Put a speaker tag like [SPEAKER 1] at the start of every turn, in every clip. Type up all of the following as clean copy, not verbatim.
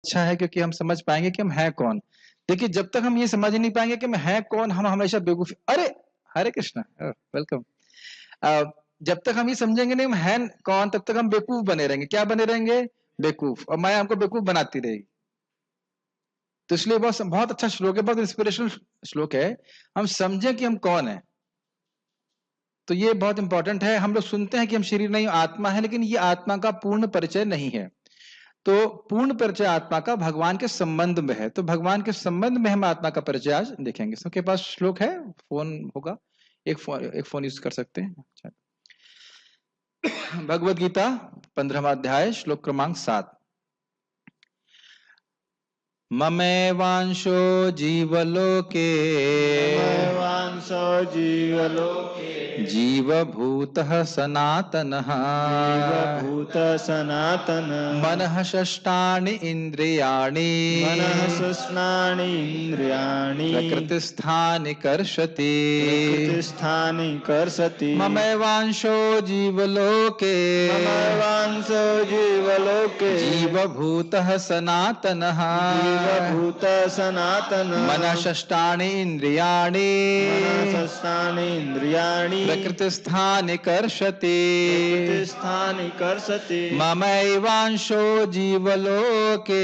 [SPEAKER 1] अच्छा है, क्योंकि हम समझ पाएंगे कि हम हैं कौन। देखिए, जब तक हम ये समझ नहीं पाएंगे कि हम हैं कौन, हम हमेशा बेवकूफ। अरे, हरे कृष्णा, वेलकम। जब तक हम ये समझेंगे नहीं हम हैं कौन, तब तक हम बेवकूफ बने रहेंगे। क्या बने रहेंगे? बेवकूफ। और माया हमको बेवकूफ बनाती रहेगी। तो इसलिए बहुत बहुत अच्छा श्लोक है, बहुत इंस्पिरेशनल श्लोक है। हम समझें कि हम कौन है, तो ये बहुत इंपॉर्टेंट है। हम लोग सुनते हैं कि हम शरीर नहीं आत्मा है, लेकिन ये आत्मा का पूर्ण परिचय नहीं है। तो पूर्ण परिचय आत्मा का भगवान के संबंध में है। तो भगवान के संबंध में हम आत्मा का परिचय आज देखेंगे। सबके पास श्लोक है? फोन होगा, एक फोन यूज कर सकते हैं। अच्छा। भगवद गीता 15वां अध्याय श्लोक क्रमांक 7। ममैवांशो जीवलोके
[SPEAKER 2] ममैवांशो जीवलोके
[SPEAKER 1] जीवभूतः सनातनः
[SPEAKER 2] जीवभूतः सनातनः
[SPEAKER 1] मनः षष्ठानि इन्द्रियाणि
[SPEAKER 2] मनः षष्ठानि इन्द्रियाणि
[SPEAKER 1] प्रकृतिस्थानि कर्षति
[SPEAKER 2] प्रकृतिस्थानि कर्षति
[SPEAKER 1] ममैवांशो जीवलोके
[SPEAKER 2] ममैवांशो जीवलोके
[SPEAKER 1] जीवभूतः सनातनः
[SPEAKER 2] जीवभूतः सनातनः
[SPEAKER 1] मनः षष्ठानि इन्द्रियाणि
[SPEAKER 2] मनः षष्ठानि इन्द्रियाणि
[SPEAKER 1] प्रकृतिस्थानि कर्षति
[SPEAKER 2] प्रकृतिस्थानि कर्षति
[SPEAKER 1] ममैवांशो जीवलोके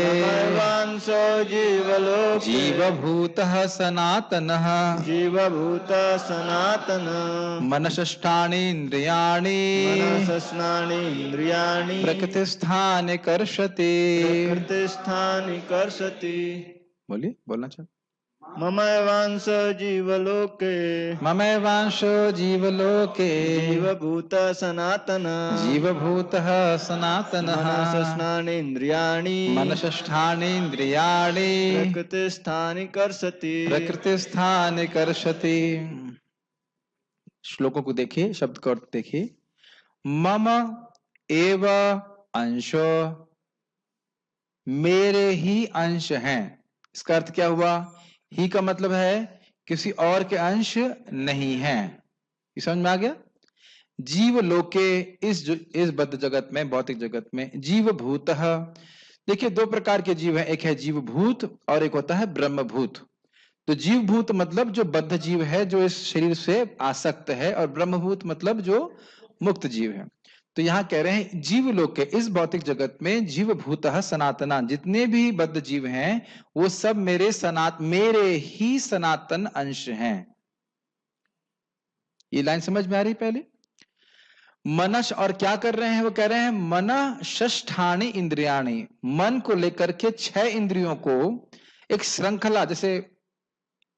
[SPEAKER 2] ममैवांशो जीवलोके
[SPEAKER 1] जीवभूतः सनातनः
[SPEAKER 2] जीवभूतः सनातनः
[SPEAKER 1] मनः षष्ठानि इन्द्रियाणि
[SPEAKER 2] मनः षष्ठानि इन्द्रियाणि
[SPEAKER 1] प्रकृतिस्थानि कर्षति।
[SPEAKER 2] प्रकृतिस्थानि कर्षति।
[SPEAKER 1] बोलिए, बोलना चाहिए।
[SPEAKER 2] ममैवांशो जीवलोके
[SPEAKER 1] ममैवांशो जीवलोके
[SPEAKER 2] जीवभूतः सनातनः
[SPEAKER 1] जीवभूतः सनातनः
[SPEAKER 2] मनः षष्ठानि इन्द्रियाणि
[SPEAKER 1] मनः षष्ठानि इन्द्रियाणि
[SPEAKER 2] प्रकृतिस्थानि कर्षति
[SPEAKER 1] प्रकृतिस्थानि कर्षति। श्लोकों को देखिए, शब्द का अर्थ देखिए। मम एव अंशो, मेरे ही अंश हैं। इसका अर्थ क्या हुआ? ही का मतलब है किसी और के अंश नहीं है। ये समझ में आ गया? जीव लोके, इस बद्ध जगत में, भौतिक जगत में, जीव भूत। देखिए, दो प्रकार के जीव हैं, एक है जीव भूत और एक होता है ब्रह्म भूत। तो जीव भूत मतलब जो बद्ध जीव है, जो इस शरीर से आसक्त है, और ब्रह्म भूत मतलब जो मुक्त जीव है। तो यहां कह रहे हैं जीव लोक के इस भौतिक जगत में जीव भूत सनातना, जितने भी बद्ध जीव हैं वो सब मेरे ही सनातन अंश हैं। ये लाइन समझ में आ रही? पहले मनश, और क्या कर रहे हैं? वो कह रहे हैं मन षष्ठानि इंद्रियाणि, मन को लेकर के 6 इंद्रियों को एक श्रृंखला, जैसे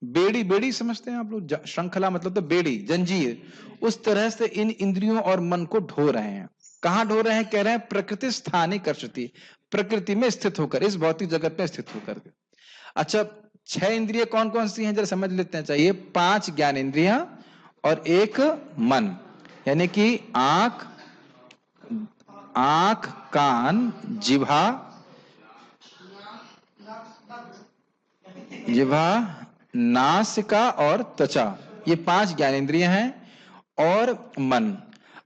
[SPEAKER 1] बेड़ी समझते हैं आप लोग? श्रृंखला मतलब तो बेड़ी, जंजीर, उस तरह से इन इंद्रियों और मन को ढो रहे हैं। कहां ढो रहे हैं? कह रहे हैं प्रकृति स्थानी कर्षति, प्रकृति में स्थित होकर, इस भौतिक जगत में स्थित होकर। अच्छा, 6 इंद्रिय कौन कौन सी हैं जरा समझ लेते हैं। चाहिए 5 ज्ञान इंद्रियां और 1 मन, यानी कि आंख, कान, जिह्वा, नासिका और त्वचा, ये 5 ज्ञानेंद्रिय हैं और मन।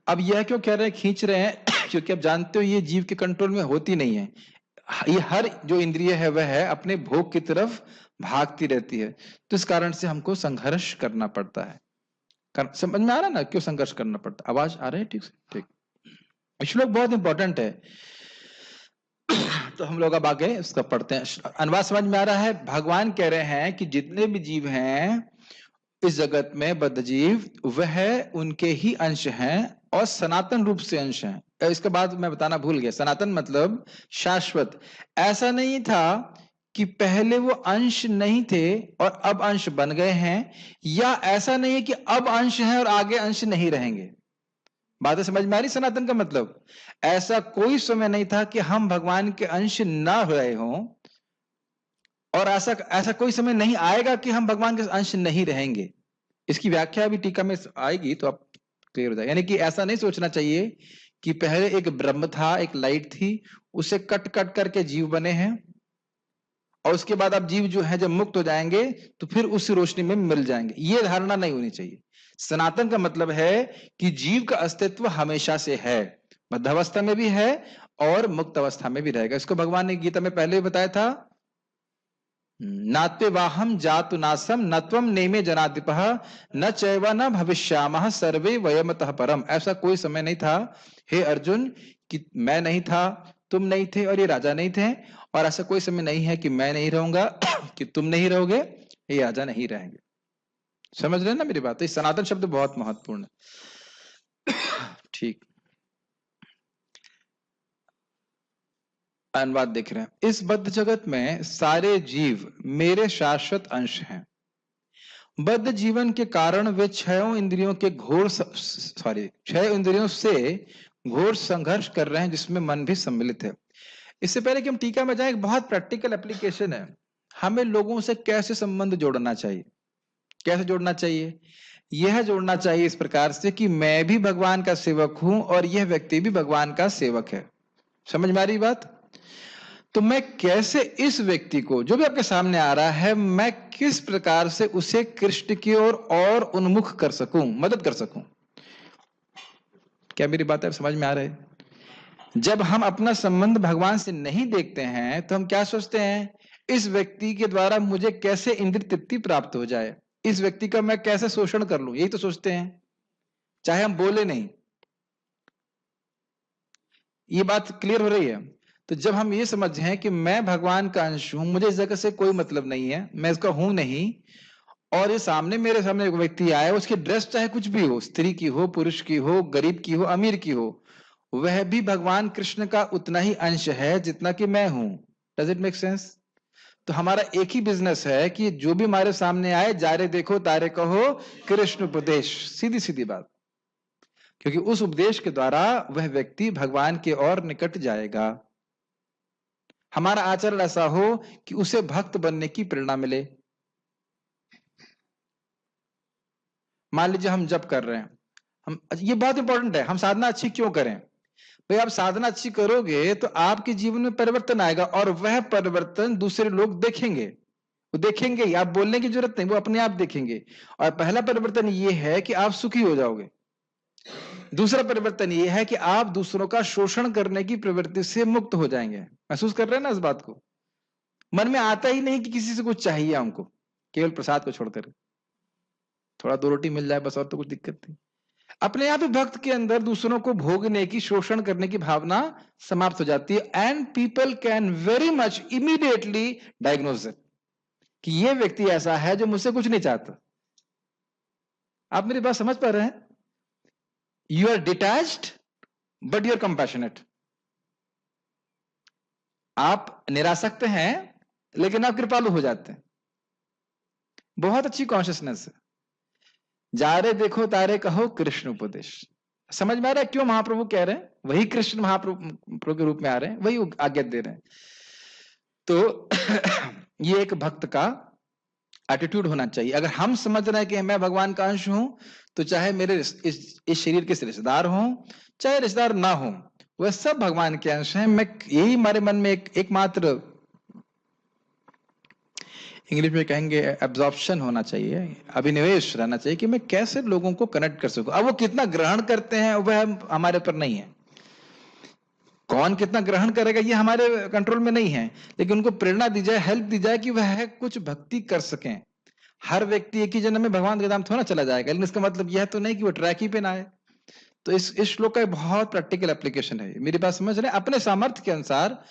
[SPEAKER 1] अब यह क्यों कह रहे हैं खींच रहे हैं? क्योंकि आप जानते हो ये जीव के कंट्रोल में होती नहीं है। ये हर जो इंद्रिय है वह है अपने भोग की तरफ भागती रहती है। तो इस कारण से हमको संघर्ष करना पड़ता है। समझ में आ रहा है ना क्यों संघर्ष करना पड़ता? आवाज आ रही है ठीक से? ठीक। श्लोक बहुत इंपॉर्टेंट है, तो हम लोग अब आगे इसका पढ़ते हैं। अनुवाद समझ में आ रहा है? भगवान कह रहे हैं कि जितने भी जीव हैं इस जगत में, बद्ध जीव, वह उनके ही अंश हैं और सनातन रूप से अंश हैं। इसके बाद मैं बताना भूल गया, सनातन मतलब शाश्वत। ऐसा नहीं था कि पहले वो अंश नहीं थे और अब अंश बन गए हैं, या ऐसा नहीं है कि अब अंश है और आगे अंश नहीं रहेंगे। बातें समझ में आ रही? सनातन का मतलब ऐसा कोई समय नहीं था कि हम भगवान के अंश ना रहे हों, और ऐसा कोई समय नहीं आएगा कि हम भगवान के अंश नहीं रहेंगे। इसकी व्याख्या अभी टीका में आएगी तो आप क्लियर हो जाएगा। यानी कि ऐसा नहीं सोचना चाहिए कि पहले एक ब्रह्म था, एक लाइट थी, उसे कट करके जीव बने हैं, और उसके बाद अब जीव जो है जब मुक्त हो जाएंगे तो फिर उस रोशनी में मिल जाएंगे। ये धारणा नहीं होनी चाहिए। सनातन का मतलब है कि जीव का अस्तित्व हमेशा से है, मध्यावस्था में भी है और मुक्त अवस्था में भी रहेगा। इसको भगवान ने गीता में पहले भी बताया था, नात्वे वाहम जातु नासम न त्वम नेमे जनाधिपः न चैव न भविष्यामः सर्वे वयमतः परम। ऐसा कोई समय नहीं था हे अर्जुन कि मैं नहीं था, तुम नहीं थे और ये राजा नहीं थे, और ऐसा कोई समय नहीं है कि मैं नहीं रहूंगा कि तुम नहीं रहोगे, ये राजा नहीं रहेंगे। समझ रहे हैं ना मेरी बात? तो सनातन शब्द बहुत महत्वपूर्ण है। ठीक, अनुवाद देख रहे हैं। इस बद्ध जगत में सारे जीव मेरे शाश्वत अंश हैं। बद्ध जीवन के कारण वे छह इंद्रियों से घोर संघर्ष कर रहे हैं, जिसमें मन भी सम्मिलित है। इससे पहले कि हम टीका में जाएं, एक बहुत प्रैक्टिकल एप्लीकेशन है। हमें लोगों से कैसे संबंध जोड़ना चाहिए? कैसे जोड़ना चाहिए? यह जोड़ना चाहिए इस प्रकार से कि मैं भी भगवान का सेवक हूं और यह व्यक्ति भी भगवान का सेवक है। समझ में आ रही बात? तो मैं कैसे इस व्यक्ति को, जो भी आपके सामने आ रहा है, मैं किस प्रकार से उसे कृष्ण की ओर और उन्मुख कर सकूं, मदद कर सकूं। क्या मेरी बात है समझ में आ रही है? जब हम अपना संबंध भगवान से नहीं देखते हैं तो हम क्या सोचते हैं, इस व्यक्ति के द्वारा मुझे कैसे इंद्रिय तृप्ति प्राप्त हो जाए, इस व्यक्ति का मैं कैसे शोषण कर लूं, यही तो सोचते हैं, चाहे हम बोले नहीं। ये बात क्लियर हो रही है? तो जब हम ये समझें कि मैं भगवान का अंश हूं, मुझे इस जगह से कोई मतलब नहीं है, मैं इसका हूं नहीं, और ये मेरे सामने एक व्यक्ति आए, उसकी ड्रेस चाहे कुछ भी हो, स्त्री की हो, पुरुष की हो, गरीब की हो, अमीर की हो, वह भी भगवान कृष्ण का उतना ही अंश है जितना कि मैं हूं। Does it make sense? तो हमारा एक ही बिजनेस है कि जो भी हमारे सामने आए, जारे देखो तारे कहो कृष्ण उपदेश, सीधी सीधी बात। क्योंकि उस उपदेश के द्वारा वह व्यक्ति भगवान के और निकट जाएगा। हमारा आचरण ऐसा हो कि उसे भक्त बनने की प्रेरणा मिले। मान लीजिए हम जप कर रहे हैं, ये बहुत इंपॉर्टेंट है, हम साधना अच्छी क्यों करें? भाई आप साधना अच्छी करोगे तो आपके जीवन में परिवर्तन आएगा, और वह परिवर्तन दूसरे लोग देखेंगे। वो देखेंगे, आप बोलने की जरूरत नहीं, वो अपने आप देखेंगे। और पहला परिवर्तन ये है कि आप सुखी हो जाओगे। दूसरा परिवर्तन ये है कि आप दूसरों का शोषण करने की प्रवृत्ति से मुक्त हो जाएंगे। महसूस कर रहे हैं ना इस बात को? मन में आता ही नहीं कि किसी से कुछ चाहिए हमको, केवल प्रसाद को छोड़कर, थोड़ा दो रोटी मिल जाए बस, और तो कुछ दिक्कत नहीं। अपने आप ही भक्त के अंदर दूसरों को भोगने की, शोषण करने की भावना समाप्त हो जाती है। And people can very much immediately diagnose it कि ये व्यक्ति ऐसा है जो मुझसे कुछ नहीं चाहता। आप मेरी बात समझ पा रहे हैं? You are detached but you are compassionate. आप निरासक्त हैं लेकिन आप कृपालु हो जाते हैं। बहुत अच्छी कॉन्शियसनेस है। जारे देखो तारे कहो कृष्ण उपदेश। समझ में आ रहा है क्यों महाप्रभु कह रहे हैं? वही कृष्ण महाप्रभु के रूप में आ रहे हैं, वही आज्ञा दे रहे हैं। तो ये एक भक्त का एटीट्यूड होना चाहिए। अगर हम समझ रहे हैं कि मैं भगवान का अंश हूं, तो चाहे मेरे इस शरीर के रिश्तेदार हों, चाहे रिश्तेदार ना हो, वह सब भगवान के अंश हैं। मैं यही हमारे मन में एकमात्र, इंग्लिश में कहेंगे एब्जॉर्प्शन होना चाहिए, अभिनिवेश रहना चाहिए कि मैं कैसे लोगों को कनेक्ट कर सकूं। अब वो कितना ग्रहण करते हैं वह हमारे ऊपर नहीं है, कौन कितना ग्रहण करेगा ये हमारे कंट्रोल में नहीं है, लेकिन उनको प्रेरणा दी जाए, हेल्प दी जाए कि वह कुछ भक्ति कर सकें। हर व्यक्ति एक ही जन्म में भगवान के धाम थोड़ा चला जाएगा, लेकिन इसका मतलब यह तो नहीं कि वो ट्रैक ही पे ना आए। तो इस श्लोक का बहुत प्रैक्टिकल एप्लीकेशन है। मेरी बात समझ रहे हैं? अपने सामर्थ्य के अनुसार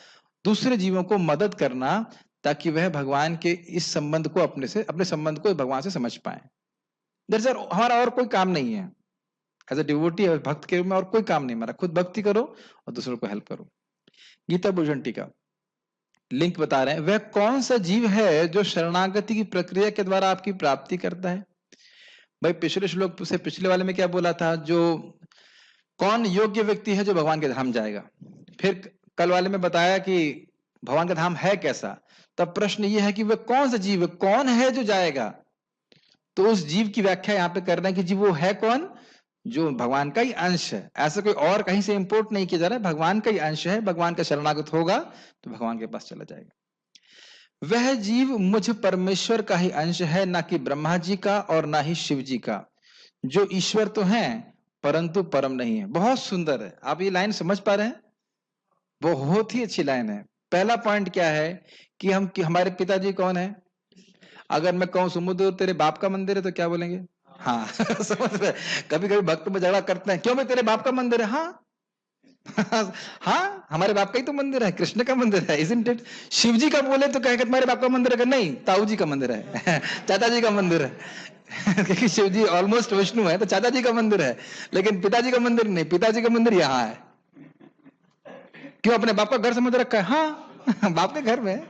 [SPEAKER 1] दूसरे जीवों को मदद करना, ताकि वह भगवान के इस संबंध को अपने संबंध को भगवान से समझ पाए। दरअसल हमारा और कोई काम नहीं है, एज ए डिवोटी, भक्त के रूप में और कोई काम नहीं हमारा। खुद भक्ति करो और दूसरों को हेल्प करो। गीता भूषण टीका लिंक बता रहे हैं, वह कौन सा जीव है जो शरणागति की प्रक्रिया के द्वारा आपकी प्राप्ति करता है? भाई पिछले श्लोक से पिछले वाले में क्या बोला था? जो कौन योग्य व्यक्ति है जो भगवान के धाम जाएगा। फिर कल वाले में बताया कि भगवान का धाम है कैसा। तब प्रश्न यह है कि वह कौन सा जीव है, कौन है जो जाएगा। तो उस जीव की व्याख्या यहाँ पे कर रहे हैं कि जी वो है कौन, जो भगवान का ही अंश है। ऐसा कोई और कहीं से इंपोर्ट नहीं किया जा रहा है, भगवान का ही अंश है। भगवान का शरणागत होगा तो भगवान के पास चला जाएगा। वह जीव मुझ परमेश्वर का ही अंश है, ना कि ब्रह्मा जी का और ना ही शिव जी का, जो ईश्वर तो हैं परंतु परम नहीं है। बहुत सुंदर है। आप ये लाइन समझ पा रहे हैं? बहुत ही अच्छी लाइन है। पहला पॉइंट क्या है कि हमारे पिताजी कौन है? अगर मैं कहूं समुद्र तेरे बाप का मंदिर है तो क्या बोलेंगे? हाँ समझ रहे? कभी कभी भक्त में झगड़ा करते हैं, क्यों भाई तेरे बाप का मंदिर है? हाँ हाँ हमारे बाप का ही तो मंदिर है, कृष्ण का मंदिर है, इजंट इट? शिव जी का बोले तो कहेगा तुम्हारे बाप का मंदिर है, नहीं ताऊ जी का मंदिर है चाचा जी का मंदिर है क्योंकि शिव जी ऑलमोस्ट विष्णु है, तो चाचा जी का मंदिर है, लेकिन पिताजी का मंदिर नहीं। पिताजी का मंदिर यहाँ है। क्यों? अपने बाप का घर समझ रखा है। हाँ बाप के घर में।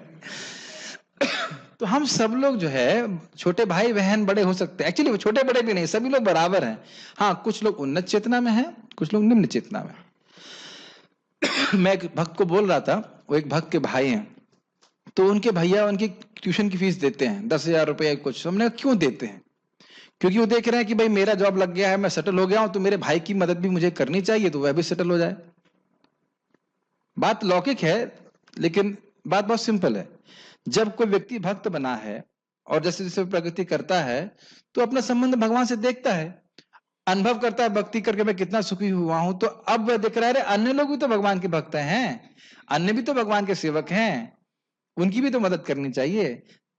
[SPEAKER 1] तो हम सब लोग जो है छोटे भाई बहन बड़े हो सकते हैं, एक्चुअली वो छोटे बड़े भी नहीं, सभी लोग बराबर हैं। हाँ कुछ लोग उन्नत चेतना में हैं, कुछ लोग निम्न चेतना में। मैं एक भक्त को बोल रहा था, वो एक भक्त के भाई हैं, तो उनके भैया उनकी ट्यूशन की फीस देते हैं 10,000 रुपए कुछ। हमने कहा क्यों देते हैं? क्योंकि वो देख रहे हैं कि भाई मेरा जॉब लग गया है, मैं सेटल हो गया हूं, तो मेरे भाई की मदद भी मुझे करनी चाहिए, तो वह भी सेटल हो जाए। बात लौकिक है, लेकिन बात बहुत सिंपल है। जब कोई व्यक्ति भक्त बना है और जैसे जैसे प्रगति करता है, तो अपना संबंध भगवान से देखता है, अनुभव करता है भक्ति करके मैं कितना सुखी हुआ हूं, तो अब वह दिख रहा है अन्य लोग भी तो भगवान के भक्त हैं, अन्य भी तो भगवान के सेवक हैं, उनकी भी तो मदद करनी चाहिए।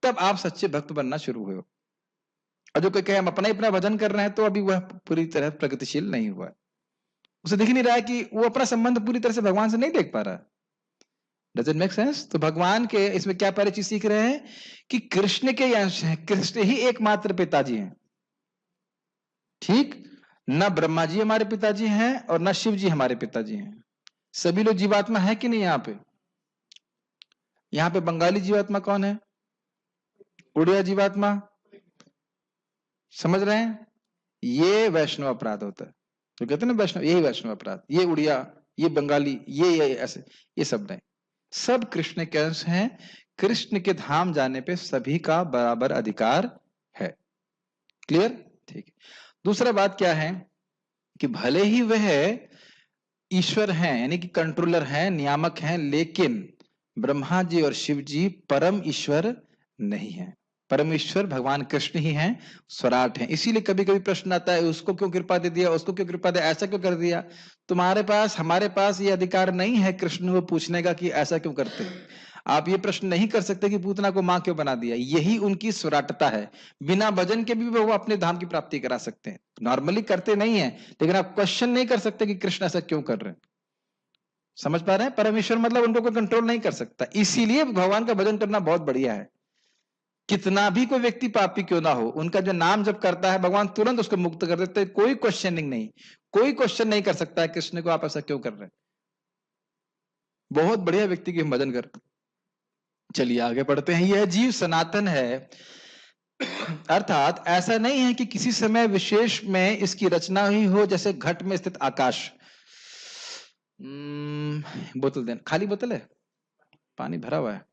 [SPEAKER 1] तब आप सच्चे भक्त बनना शुरू हुए। और जो कोई कहे हम अपना ही अपना भजन कर रहे हैं, तो अभी वह पूरी तरह प्रगतिशील नहीं हुआ है। उसे दिख नहीं रहा है कि वो अपना संबंध पूरी तरह से भगवान से नहीं देख पा रहा है। Does it make sense? तो भगवान के इसमें क्या पहले चीज सीख रहे हैं कि कृष्ण के अंश हैं, कृष्ण ही एकमात्र पिताजी हैं। ठीक? न ब्रह्मा जी हमारे पिताजी हैं और न शिव जी हमारे पिताजी हैं। सभी लोग जीवात्मा है कि नहीं? यहाँ पे बंगाली जीवात्मा कौन है? उड़िया जीवात्मा। समझ रहे हैं? ये वैष्णव अपराध होता है। तो कहते हैं ना वैष्णव, यही वैष्णव अपराध, ये उड़िया, ये बंगाली, ये ऐसे, ये सब नहीं, सब कृष्ण के अंश हैं। कृष्ण के धाम जाने पे सभी का बराबर अधिकार है। क्लियर? ठीक है। दूसरा बात क्या है कि भले ही वह ईश्वर हैं, यानी कि कंट्रोलर हैं, नियामक हैं, लेकिन ब्रह्मा जी और शिव जी परम ईश्वर नहीं है। परमेश्वर भगवान कृष्ण ही हैं, स्वराट हैं। इसीलिए कभी कभी प्रश्न आता है उसको क्यों कृपा दे दिया, उसको क्यों कृपा दे, ऐसा क्यों कर दिया? तुम्हारे पास हमारे पास ये अधिकार नहीं है कृष्ण को पूछने का कि ऐसा क्यों करते हैं। आप ये प्रश्न नहीं कर सकते कि पूतना को मां क्यों बना दिया। यही उनकी स्वराटता है। बिना भजन के भी वो अपने धाम की प्राप्ति करा सकते हैं, नॉर्मली करते नहीं है, लेकिन आप क्वेश्चन नहीं कर सकते कि कृष्ण ऐसा क्यों कर रहे हैं। समझ पा रहे हैं? परमेश्वर मतलब उनको कोई कंट्रोल नहीं कर सकता। इसीलिए भगवान का भजन करना बहुत बढ़िया है। कितना भी कोई व्यक्ति पापी क्यों ना हो, उनका जो नाम जब करता है भगवान तुरंत उसको मुक्त कर देते हैं। कोई क्वेश्चनिंग नहीं, कोई क्वेश्चन नहीं कर सकता है कृष्ण को आप ऐसा क्यों कर रहे हैं। बहुत बढ़िया व्यक्ति की हम भजन कर। चलिए आगे बढ़ते हैं। यह जीव सनातन है, अर्थात ऐसा नहीं है कि किसी समय विशेष में इसकी रचना हुई हो, जैसे घट में स्थित आकाश। बोतल देना, खाली बोतल है, पानी भरा हुआ है,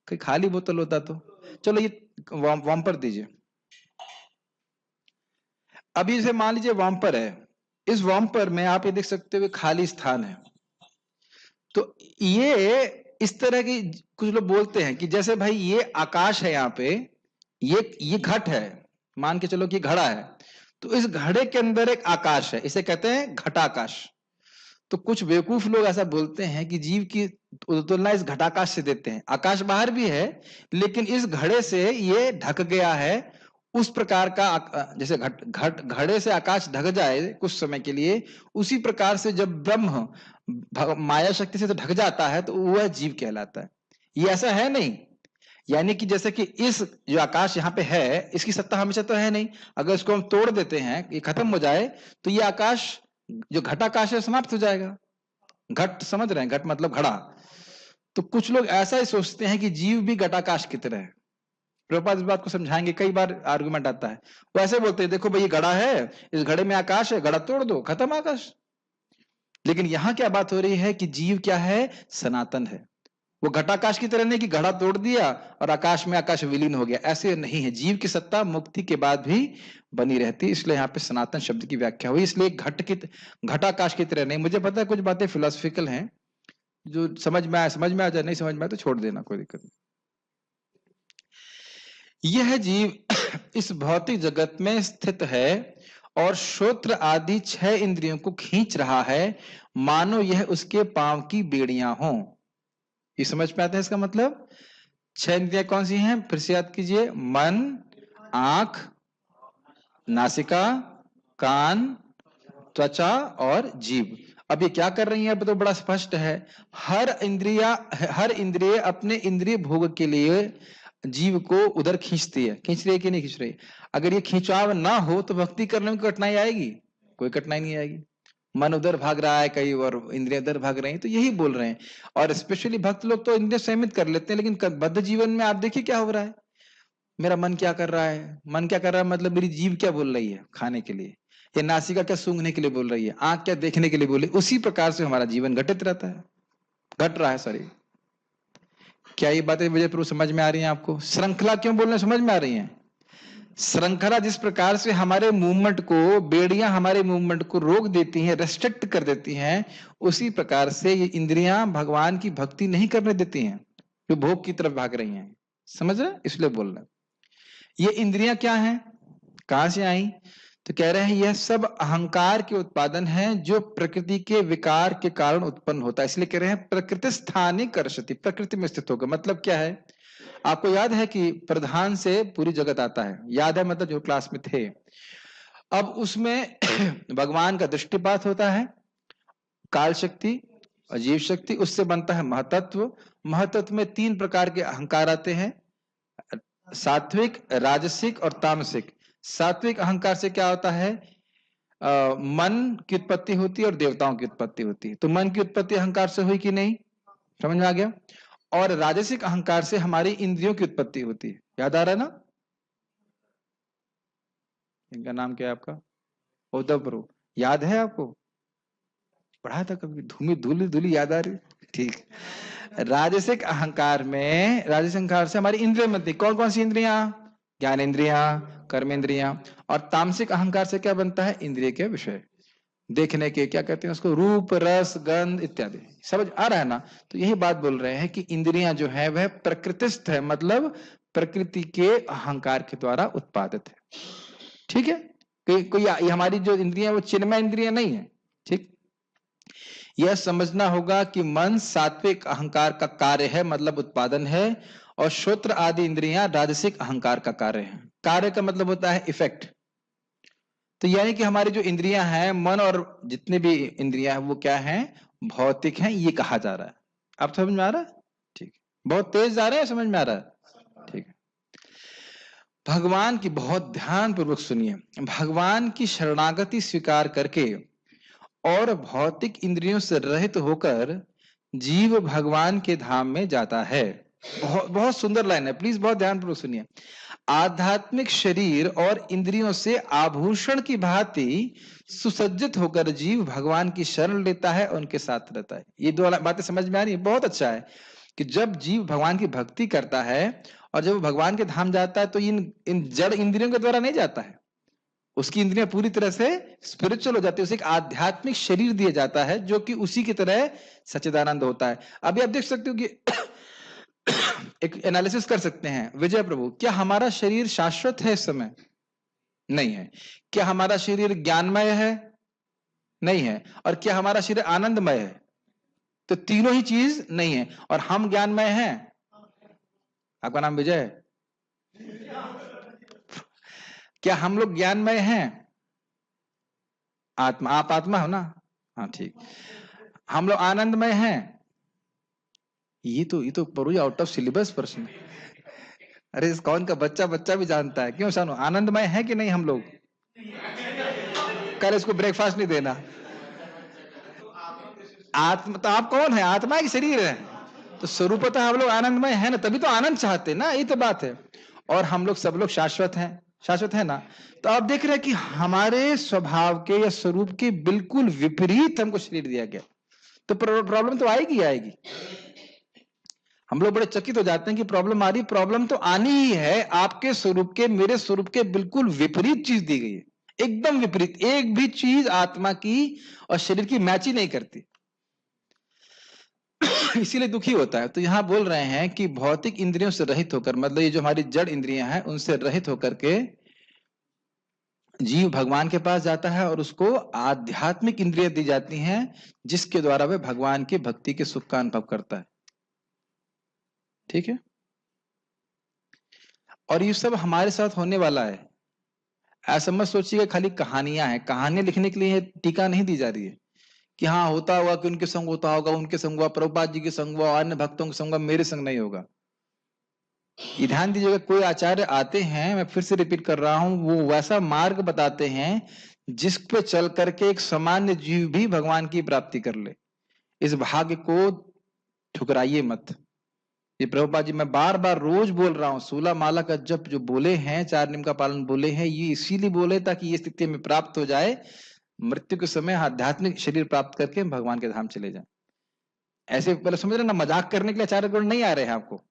[SPEAKER 1] कहीं खाली बोतल होता तो। चलो ये वॉम्पर दीजिए। अभी इसे मान लीजिए वॉम्पर है, इस वॉम्पर में आप ये देख सकते हो खाली स्थान है। तो ये इस तरह की कुछ लोग बोलते हैं कि जैसे भाई ये आकाश है, यहाँ पे ये घट है, मान के चलो कि घड़ा है, तो इस घड़े के अंदर एक आकाश है, इसे कहते हैं घटाकाश। तो कुछ बेवकूफ लोग ऐसा बोलते हैं कि जीव की तुलना इस घटाकाश से देते हैं। आकाश बाहर भी है, लेकिन इस घड़े से ये ढक गया है। उस प्रकार का जैसे घड़े से आकाश ढक जाए कुछ समय के लिए, उसी प्रकार से जब ब्रह्म माया शक्ति से तो ढक जाता है, तो वह जीव कहलाता है। ये ऐसा है नहीं, यानी कि जैसे कि इस जो आकाश यहाँ पे है, इसकी सत्ता हमेशा तो है नहीं। अगर इसको हम तोड़ देते हैं, ये खत्म हो जाए, तो ये आकाश जो घटाकाश है समाप्त हो जाएगा। घट समझ रहे हैं? घट मतलब घड़ा। तो कुछ लोग ऐसा ही सोचते हैं कि जीव भी घटाकाश की तरह है। प्रभुपाद इस बात को समझाएंगे, कई बार आर्गुमेंट आता है, वो ऐसे बोलते हैं देखो भाई ये घड़ा है, इस घड़े में आकाश है, घड़ा तोड़ दो, खत्म आकाश। लेकिन यहां क्या बात हो रही है कि जीव क्या है? सनातन है। वो घटाकाश की तरह नहीं कि घड़ा तोड़ दिया और आकाश में आकाश विलीन हो गया, ऐसे नहीं है। जीव की सत्ता मुक्ति के बाद भी बनी रहती है, इसलिए यहाँ पे सनातन शब्द की व्याख्या हुई। इसलिए घटाकाश की तरह नहीं। मुझे पता है कुछ बातें फिलोसफिकल हैं, जो समझ में आ जाए, नहीं समझ में आए तो छोड़ देना, कोई दिक्कत नहीं। यह जीव इस भौतिक जगत में स्थित है और श्रोत्र आदि 6 इंद्रियों को खींच रहा है, मानो यह उसके पांव की बेड़ियां हों। ये समझ में आता है इसका मतलब? 6 इंद्रियां कौन सी हैं? फिर से याद कीजिए। मन, आंख, नासिका, कान, त्वचा और जीभ। अब ये क्या कर रही है? अब तो बड़ा स्पष्ट है। हर इंद्रिय अपने इंद्रिय भोग के लिए जीव को उधर खींचती है। खींच रही है कि नहीं खींच रही? अगर ये खिंचाव ना हो तो भक्ति करने में कठिनाई आएगी? कोई कठिनाई नहीं आएगी। मन उधर भाग रहा है कहीं और इंद्रिय उधर भाग रही हैं, तो यही बोल रहे हैं। और स्पेशली भक्त लोग तो इंद्रिय संयमित कर लेते हैं, लेकिन बद्ध जीवन में आप देखिए क्या हो रहा है। मेरा मन क्या कर रहा है? मन क्या कर रहा है मतलब मेरी जीभ क्या बोल रही है खाने के लिए, ये नासिका क्या सूंघने के लिए बोल रही है, आंख क्या देखने के लिए बोल रही है। उसी प्रकार से हमारा जीवन घटित रहता है, घट रहा है। सॉरी, क्या ये बातें विजय प्रभु समझ में आ रही हैं आपको? श्रृंखला क्यों बोलने समझ में आ रही है? श्रृंखला जिस प्रकार से हमारे मूवमेंट को, बेड़ियां हमारे मूवमेंट को रोक देती हैं, रेस्ट्रिक्ट कर देती हैं, उसी प्रकार से ये इंद्रियां भगवान की भक्ति नहीं करने देती हैं, जो भोग की तरफ भाग रही हैं। समझ रहे? इसलिए बोल रहे हैं। ये इंद्रियां क्या हैं, कहां से आई? तो कह रहे हैं यह सब अहंकार के उत्पादन है, जो प्रकृति के विकार के कारण उत्पन्न होता है। इसलिए कह रहे हैं प्रकृति स्थानी कर्षति, प्रकृति में स्थित होगा। मतलब क्या है? आपको याद है कि प्रधान से पूरी जगत आता है, याद है मतलब जो क्लास में थे। अब उसमें भगवान का दृष्टिपात होता है, काल शक्ति, अजीव शक्ति, उससे बनता है महतत्व। महतत्व में 3 प्रकार के अहंकार आते हैं, सात्विक, राजसिक और तामसिक। सात्विक अहंकार से क्या होता है? मन की उत्पत्ति होती है और देवताओं की उत्पत्ति होती है। तो मन की उत्पत्ति अहंकार से हुई कि नहीं? समझ में आ गया? और राजसिक अहंकार से हमारी इंद्रियों की उत्पत्ति होती है। याद आ रहा है ना? इनका नाम क्या है आपका? उद्धव प्रभु। याद है आपको? पढ़ा था कभी? धूमी धूली धूली याद आ रही? ठीक। राजसिक अहंकार से हमारी इंद्रिय बनती। कौन कौन सी इंद्रियां? ज्ञान इंद्रियां, कर्म इंद्रियां। और तामसिक अहंकार से क्या बनता है? इंद्रिय के विषय, देखने के, क्या कहते हैं उसको, रूप, रस, गंध इत्यादि। समझ आ रहा है ना? तो यही बात बोल रहे हैं कि इंद्रियां जो है वह प्रकृतिस्थ है, मतलब प्रकृति के अहंकार के द्वारा उत्पादित है। ठीक है? कोई हमारी जो इंद्रियां वो चिन्मय इंद्रियां नहीं है। ठीक, यह समझना होगा कि मन सात्विक अहंकार का कार्य है, मतलब उत्पादन है, और श्रोत्र आदि इंद्रियां राजसिक अहंकार का कार्य है। कार्य का मतलब होता है इफेक्ट। तो यानी कि हमारी जो इंद्रियां हैं, मन और जितने भी इंद्रियां हैं, वो क्या हैं? भौतिक हैं, ये कहा जा रहा है। आप समझ में आ रहा है? ठीक, बहुत तेज जा रहा है, समझ में आ रहा है? ठीक है। भगवान की बहुत ध्यान पूर्वक सुनिए। भगवान की शरणागति स्वीकार करके और भौतिक इंद्रियों से रहित होकर जीव भगवान के धाम में जाता है। बहुत बहुत सुंदर लाइन है, प्लीज बहुत ध्यानपूर्वक सुनिए। आध्यात्मिक शरीर और इंद्रियों से आभूषण की भांति सुसज्जित होकर जीव भगवान की शरण लेता है, उनके साथ रहता है। ये 2 बातें समझ में आ रही है? बहुत अच्छा है कि जब जीव भगवान की भक्ति करता है और जब भगवान के धाम जाता है तो इन जड़ इंद्रियों के द्वारा नहीं जाता है। उसकी इंद्रियां पूरी तरह से स्पिरिचुअल हो जाती है, उसे एक आध्यात्मिक शरीर दिया जाता है जो कि उसी की तरह सच्चिदानंद होता है। अभी आप देख सकते हो कि एक एनालिसिस कर सकते हैं, विजय प्रभु, क्या हमारा शरीर शाश्वत है इस समय? नहीं है। क्या हमारा शरीर ज्ञानमय है? नहीं है। और क्या हमारा शरीर आनंदमय है? तो तीनों ही चीज नहीं है। और हम ज्ञानमय हैं? आपका नाम विजय है? क्या हम लोग ज्ञानमय हैं? आत्मा, आप आत्मा हो ना? हाँ ठीक। हम लोग आनंदमय हैं? ये तो प्रभु आउट ऑफ सिलेबस प्रश्न। अरे इस कौन का बच्चा भी जानता है। क्यों सानू, आनंदमय है कि नहीं हम लोग? कल इसको ब्रेकफास्ट नहीं देना। आत्मा तो आप कौन है? आत्मा की शरीर है, तो स्वरूपतः हम लोग आनंदमय है ना, तभी तो आनंद चाहते ना, ये तो बात है। और हम लोग सब लोग शाश्वत हैं, शाश्वत है ना? तो आप देख रहे हैं कि हमारे स्वभाव के या स्वरूप के बिल्कुल विपरीत हमको शरीर दिया गया, तो प्रॉब्लम तो आएगी आएगी। हम लोग बड़े चकित हो जाते हैं कि प्रॉब्लम आ रही, प्रॉब्लम तो आनी ही है। आपके स्वरूप के, मेरे स्वरूप के बिल्कुल विपरीत चीज दी गई है, एकदम विपरीत। एक भी चीज आत्मा की और शरीर की मैच ही नहीं करती, इसीलिए दुखी होता है। तो यहां बोल रहे हैं कि भौतिक इंद्रियों से रहित होकर, मतलब ये जो हमारी जड़ इंद्रियां हैं उनसे रहित होकर के जीव भगवान के पास जाता है और उसको आध्यात्मिक इंद्रिय दी जाती हैं, जिसके द्वारा वह भगवान की भक्ति के सुख का अनुभव करता है। ठीक है, और ये सब हमारे साथ होने वाला है। ऐसा मत सोचिएगा खाली कहानियां हैं, कहानियां लिखने के लिए टीका नहीं दी जा रही है कि हाँ होता होगा कि उनके संग होता होगा, उनके संग हुआ, प्रभुपाद जी के संग हुआ, अन्य भक्तों के संग हुआ, मेरे संग नहीं होगा। ये ध्यान दीजिएगा, कोई आचार्य आते हैं, मैं फिर से रिपीट कर रहा हूं, वो वैसा मार्ग बताते हैं जिस पे चल करके एक सामान्य जीव भी भगवान की प्राप्ति कर ले। इस भाग्य को ठुकराइए मत। ये प्रभुपाद जी मैं बार बार रोज बोल रहा हूँ, 16 माला का जप जो बोले हैं, 4 नियम का पालन बोले हैं, ये इसीलिए बोले ताकि ये स्थिति में प्राप्त हो जाए, मृत्यु के समय आध्यात्मिक शरीर प्राप्त करके हम भगवान के धाम चले जाएं। ऐसे पहले समझ रहे ना, मजाक करने के लिए आचार्य गुण नहीं आ रहे हैं आपको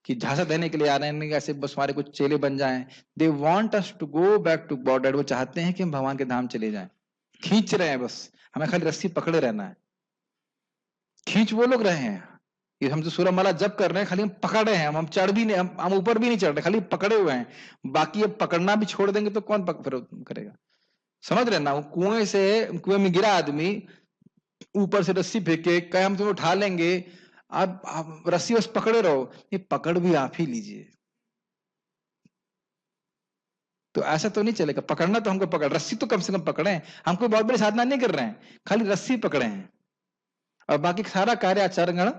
[SPEAKER 1] कि झांसा देने के लिए आ रहे हैं, ऐसे बस हमारे कुछ चेले बन जाएं। They want us to go back to God. वो चाहते हैं कि हम भगवान के धाम चले जाएं। खींच रहे हैं, बस हमें खाली रस्सी पकड़े रहना है। खींच वो लोग रहे हैं, ये हम जो सूरमाला जप कर रहे हैं खाली हम पकड़ रहे हैं, हम चढ़ भी नहीं, हम ऊपर भी नहीं चढ़ रहे, खाली पकड़े हुए हैं। बाकी अब पकड़ना भी छोड़ देंगे तो कौन करेगा? समझ रहे ना, वो कुएं में गिरा आदमी, ऊपर से रस्सी फेंके, कहे हम तुम्हें उठा लेंगे, आप रस्सी बस पकड़े रहो, ये पकड़ भी आप ही लीजिए। तो ऐसा तो नहीं चलेगा, पकड़ना तो हमको पकड़, रस्सी तो कम से कम पकड़े हैं, हम कोई बहुत बड़ी साधना नहीं कर रहे हैं, खाली रस्सी पकड़े हैं, और बाकी सारा कार्य आचार्यगण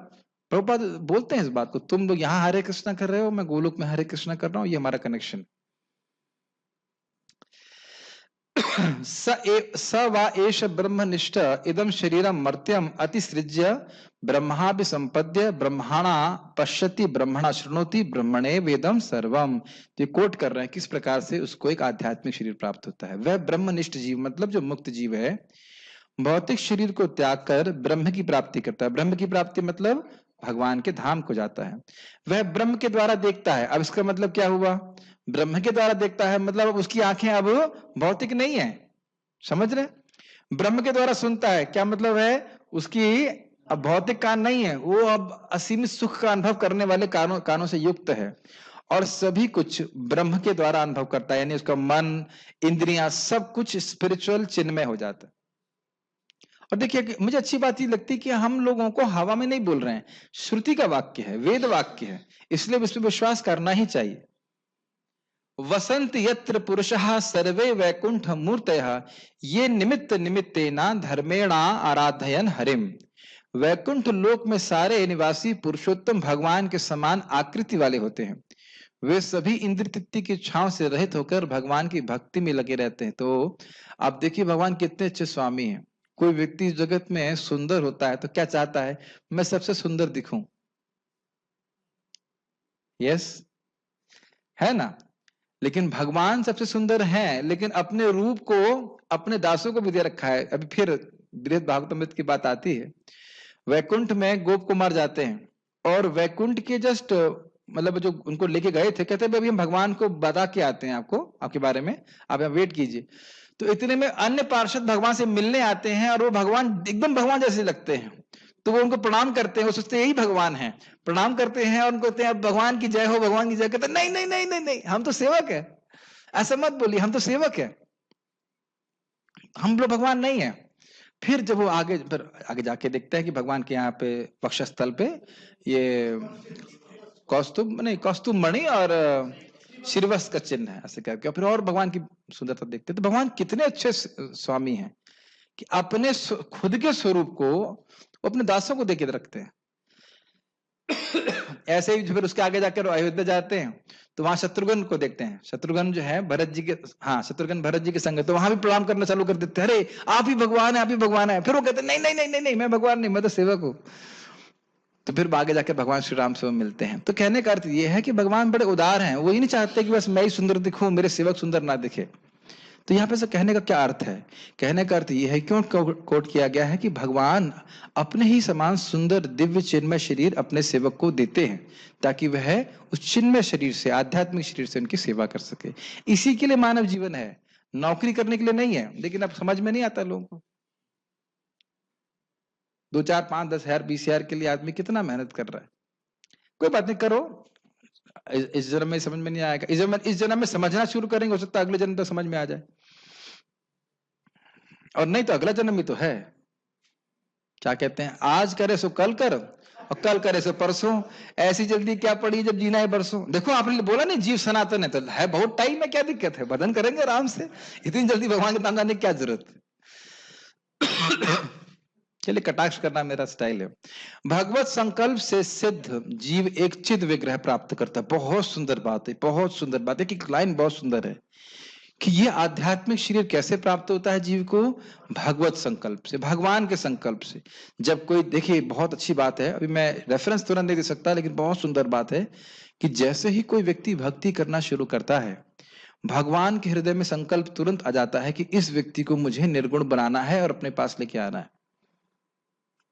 [SPEAKER 1] प्रभुपाद बोलते हैं इस बात को, तुम लोग यहाँ हरे कृष्णा कर रहे हो, मैं गोलोक में हरे कृष्णा कर रहा हूं, ये हमारा कनेक्शन। स वा एष ब्रह्मनिष्ठ इदम शरीरम मर्त्यम अतिसृज्य ब्रह्माभि संपद्य ब्रह्मणा पश्यति ब्रह्मणा शृणोति ब्रह्मणे वेदम सर्वम। ये कोट कर रहे हैं किस प्रकार से उसको एक आध्यात्मिक शरीर प्राप्त होता है। वह ब्रह्मनिष्ठ जीव मतलब जो मुक्त जीव है, भौतिक शरीर को त्याग कर ब्रह्म की प्राप्ति करता है। ब्रह्म की प्राप्ति मतलब भगवान के धाम को जाता है। वह ब्रह्म के द्वारा देखता है। अब इसका मतलब क्या हुआ? ब्रह्म के द्वारा देखता है मतलब अब उसकी आंखें अब भौतिक नहीं है, समझ रहे? ब्रह्म के द्वारा सुनता है, क्या मतलब है? उसकी अब भौतिक कान नहीं है, वो अब असीमित सुख का अनुभव करने वाले कानों से युक्त है, और सभी कुछ ब्रह्म के द्वारा अनुभव करता है, यानी उसका मन, इंद्रियां, सब कुछ स्पिरिचुअल चिन्मय हो जाता है। और देखिए मुझे अच्छी बात ये लगती है कि हम लोगों को हवा में नहीं बोल रहे हैं, श्रुति का वाक्य है, वेद वाक्य है, इसलिए इस पर विश्वास करना ही चाहिए। वसंत यत्र पुरुषः सर्वे वैकुंठ मूर्तयः ये निमित्त निमित्तेना धर्मेणा आराधयन हरिम। वैकुंठ लोक में सारे निवासी पुरुषोत्तम भगवान के समान आकृति वाले होते हैं। वे सभी इंद्र तृप्ति की इच्छाओं से रहित होकर भगवान की भक्ति में लगे रहते हैं। तो आप देखिए भगवान कितने अच्छे स्वामी हैं। कोई व्यक्ति जगत में सुंदर होता है तो क्या चाहता है? मैं सबसे सुंदर दिखूं, यस, है ना? लेकिन भगवान सबसे सुंदर हैं, लेकिन अपने रूप को अपने दासों को भी दे रखा है। अभी फिर बृहद भागवतामृत की बात आती है, वैकुंठ में गोप कुमार जाते हैं और वैकुंठ के जस्ट मतलब जो उनको लेके गए थे, कहते हैं अभी हम भगवान को बता के आते हैं आपको, आपके बारे में, आप यहाँ वेट कीजिए। तो इतने में अन्य पार्षद भगवान से मिलने आते हैं और वो भगवान एकदम भगवान जैसे लगते हैं, तो वो उनको प्रणाम करते हैं, वो सोचते यही भगवान है, प्रणाम करते हैं और उनको कहते हैं भगवान की जय हो, भगवान की जय। कहते नहीं नहीं नहीं नहीं नहीं, हम तो सेवक है, ऐसा मत बोलिए, हम तो सेवक है, हम लोग भगवान नहीं है। फिर जब वो आगे जाके देखते हैं कि भगवान के यहाँ पे वक्षस्थल पे ये कौस्तुभ मणि और शिरवस्त्र का चिन्ह है, ऐसे करके फिर और भगवान की सुंदरता देखते हैं। तो भगवान कितने अच्छे स्वामी हैं कि अपने खुद के स्वरूप को अपने दासों को देके रखते हैं। ऐसे ही फिर उसके आगे जाकर अयोध्या जाते हैं तो वहां शत्रुघ्न को देखते हैं। शत्रुघ्न जो है भरत जी के, हाँ शत्रुघ्न भरत जी के संग, तो वहां भी प्रणाम करना चालू कर देते हैं, अरे आप ही भगवान है, आप ही भगवान है। फिर वो कहते हैं नहीं नहीं नहीं नहीं नहीं, मैं भगवान नहीं, मैं तो सेवक हूँ। तो फिर आगे जाकर भगवान श्री राम से मिलते हैं। तो कहने का अर्थ ये है कि भगवान बड़े उदार हैं, वो ये नहीं चाहते कि बस मैं ही सुंदर दिखूं, मेरे सेवक सुंदर ना दिखे। तो यहाँ पे से कहने का क्या अर्थ है? कहने का अर्थ यह है, क्यों कोट किया गया है कि भगवान अपने ही समान सुंदर दिव्य चिन्मय शरीर अपने सेवक को देते हैं ताकि वह उस चिन्मय शरीर से, आध्यात्मिक शरीर से उनकी सेवा कर सके। इसी के लिए मानव जीवन है, नौकरी करने के लिए नहीं है। लेकिन अब समझ में नहीं आता लोगों को, 2 4 5 10 हजार 20 हजार के लिए आदमी कितना मेहनत कर रहा है। कोई बात नहीं, करो, इस जन्म में समझ में नहीं आएगा, इस जन्म में समझना शुरू करेंगे, हो सकता है अगले जन्म तक समझ में आ जाए। और नहीं तो अगला जन्म भी तो है। क्या कहते हैं, आज करे सो कल कर और कल करे सो परसों, ऐसी जल्दी क्या पड़ी जब जीना है बरसों। देखो आपने बोला नहीं जीव सनातन है, तो है बहुत टाइम है, क्या दिक्कत है, भजन करेंगे आराम से, इतनी जल्दी भगवान के नाम जाने की क्या जरूरत है। चलिए, कटाक्ष करना मेरा स्टाइल है। भगवत संकल्प से सिद्ध जीव एक चिद विग्रह प्राप्त करता है। बहुत सुंदर बात है, बहुत सुंदर बात है, कि लाइन बहुत सुंदर है कि ये आध्यात्मिक शरीर कैसे प्राप्त होता है जीव को, भगवत संकल्प से, भगवान के संकल्प से। जब कोई, देखिए बहुत अच्छी बात है, अभी मैं रेफरेंस तुरंत नहीं दे सकता, लेकिन बहुत सुंदर बात है कि जैसे ही कोई व्यक्ति भक्ति करना शुरू करता है, भगवान के हृदय में संकल्प तुरंत आ जाता है कि इस व्यक्ति को मुझे निर्गुण बनाना है और अपने पास लेके आना है।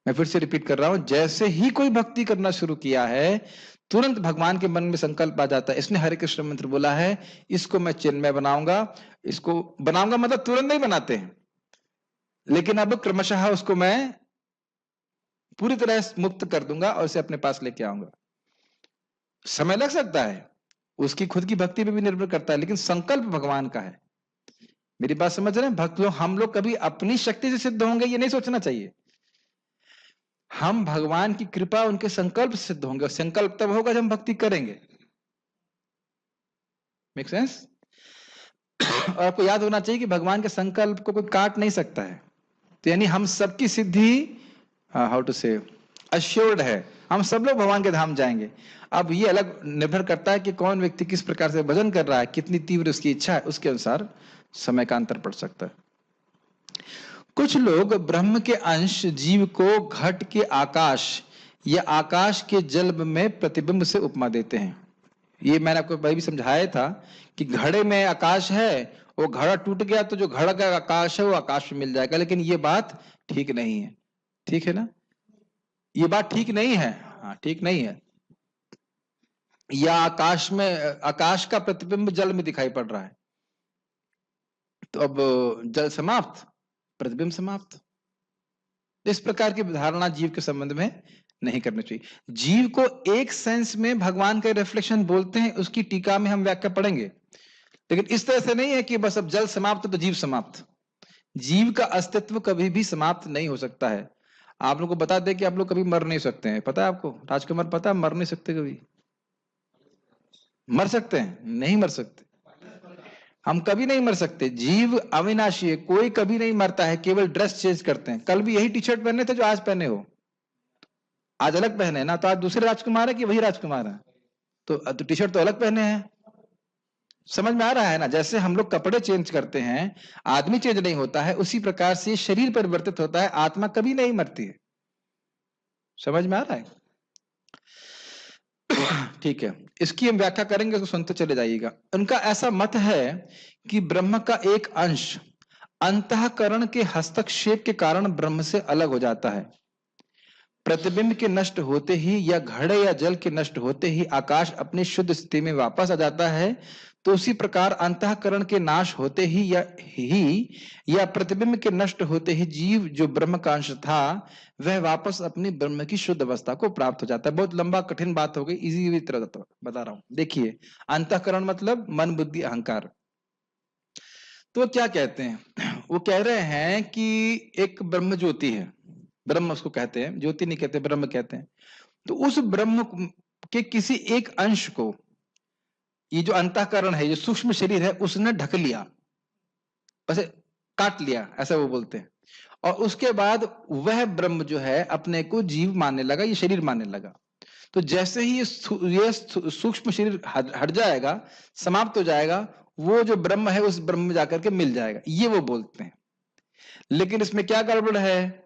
[SPEAKER 1] मैं फिर से रिपीट कर रहा हूं, जैसे ही कोई भक्ति करना शुरू किया है, तुरंत भगवान के मन में संकल्प आ जाता है। इसने हरे कृष्ण मंत्र बोला है, इसको मैं चिन्मय बनाऊंगा, इसको बनाऊंगा मतलब तुरंत नहीं बनाते हैं, लेकिन अब क्रमशः उसको मैं पूरी तरह मुक्त कर दूंगा और इसे अपने पास लेके आऊंगा। समय लग सकता है, उसकी खुद की भक्ति पे भी निर्भर करता है, लेकिन संकल्प भगवान का है। मेरी बात समझ रहे हैं? भक्त लोग, हम लोग कभी अपनी शक्ति से सिद्ध होंगे ये नहीं सोचना चाहिए। हम भगवान की कृपा, उनके संकल्प से सिद्ध होंगे, और संकल्प तब होगा जब हम भक्ति करेंगे। Make sense? और आपको याद होना चाहिए कि भगवान के संकल्प को कोई काट नहीं सकता है। तो यानी हम सबकी सिद्धि, हाउ टू से, अश्योर्ड है, हम सब लोग भगवान के धाम जाएंगे। अब ये अलग निर्भर करता है कि कौन व्यक्ति किस प्रकार से भजन कर रहा है, कितनी तीव्र उसकी इच्छा है, उसके अनुसार समय का अंतर पड़ सकता है। कुछ लोग ब्रह्म के अंश जीव को घट के आकाश या आकाश के जल में प्रतिबिंब से उपमा देते हैं। ये मैंने आपको पहले भी समझाया था कि घड़े में आकाश है, वो घड़ा टूट गया तो जो घड़ा का आकाश है वो आकाश में मिल जाएगा, लेकिन ये बात ठीक नहीं है। ठीक है ना? ये बात ठीक नहीं है, हाँ ठीक नहीं है। या आकाश में, आकाश का प्रतिबिंब जल में दिखाई पड़ रहा है, तो अब जल समाप्त, प्रतिबिंब समाप्त। इस प्रकार की धारणा जीव के संबंध में नहीं करनी चाहिए। जीव को एक सेंस में भगवान का रिफ्लेक्शन बोलते हैं, उसकी टीका में हम व्याख्या पढ़ेंगे, लेकिन इस तरह से नहीं है कि बस अब जल समाप्त तो जीव समाप्त। जीव का अस्तित्व कभी भी समाप्त नहीं हो सकता है। आप लोग को बता दें कि आप लोग कभी मर नहीं सकते हैं, पता है आपको? राजकुमार पता है, मर नहीं सकते कभी? मर सकते हैं? नहीं मर सकते, हम कभी नहीं मर सकते। जीव अविनाशी है, कोई कभी नहीं मरता है, केवल ड्रेस चेंज करते हैं। कल भी यही टी शर्ट पहने थे जो आज पहने हो, आज अलग पहने ना, तो आज दूसरे राजकुमार है कि वही राजकुमार है? तो टी शर्ट तो अलग पहने हैं। समझ में आ रहा है ना? जैसे हम लोग कपड़े चेंज करते हैं, आदमी चेंज नहीं होता है, उसी प्रकार से शरीर परिवर्तित होता है, आत्मा कभी नहीं मरती है। समझ में आ रहा है? ठीक है, इसकी हम व्याख्या करेंगे तो सुनते चले जाइएगा। उनका ऐसा मत है कि ब्रह्म का एक अंश अंतःकरण के हस्तक्षेप के कारण ब्रह्म से अलग हो जाता है। प्रतिबिंब के नष्ट होते ही या घड़े या जल के नष्ट होते ही आकाश अपनी शुद्ध स्थिति में वापस आ जाता है, तो उसी प्रकार अंतःकरण के नाश होते ही या प्रतिबिंब के नष्ट होते ही जीव जो ब्रह्म का अंश था वह वापस अपनी ब्रह्म की शुद्ध अवस्था को प्राप्त हो जाता है। बहुत लंबा कठिन बात हो गई, इजी तरह बता रहा हूं। देखिए, अंतःकरण मतलब मन बुद्धि अहंकार। तो क्या कहते हैं? वो कह रहे हैं कि एक ब्रह्म ज्योति है, ब्रह्म उसको कहते हैं, ज्योति नहीं कहते, ब्रह्म कहते हैं। तो उस ब्रह्म के किसी एक अंश को ये जो अंतःकरण है, जो सूक्ष्म शरीर है, उसने ढक लिया, वैसे काट लिया, ऐसा वो बोलते हैं। और उसके बाद वह ब्रह्म जो है अपने को जीव मानने लगा, ये शरीर मानने लगा। तो जैसे ही ये सूक्ष्म शरीर हट जाएगा, समाप्त हो जाएगा, वो जो ब्रह्म है उस ब्रह्म में जाकर के मिल जाएगा, ये वो बोलते हैं। लेकिन इसमें क्या गड़बड़ है?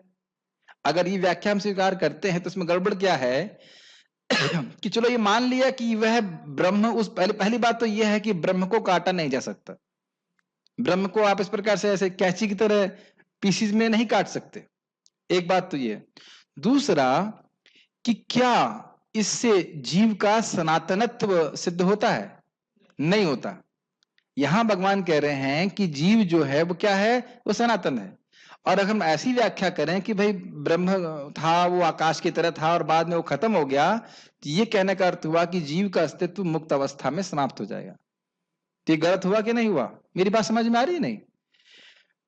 [SPEAKER 1] अगर ये व्याख्या हम स्वीकार करते हैं तो इसमें गड़बड़ क्या है कि चलो ये मान लिया कि वह ब्रह्म, उस पहली बात तो यह है कि ब्रह्म को काटा नहीं जा सकता। ब्रह्म को आप इस प्रकार से ऐसे कैंची की तरह पीसीज में नहीं काट सकते, एक बात तो ये। दूसरा कि क्या इससे जीव का सनातनत्व सिद्ध होता है? नहीं होता। यहां भगवान कह रहे हैं कि जीव जो है वो क्या है? वो सनातन है। और अगर हम ऐसी व्याख्या करें कि भाई ब्रह्म था, वो आकाश की तरह था और बाद में वो खत्म हो गया, तो ये कहने का अर्थ हुआ कि जीव का अस्तित्व मुक्त अवस्था में समाप्त हो जाएगा। तो ये गलत हुआ कि नहीं हुआ? मेरी बात समझ में आ रही है? नहीं?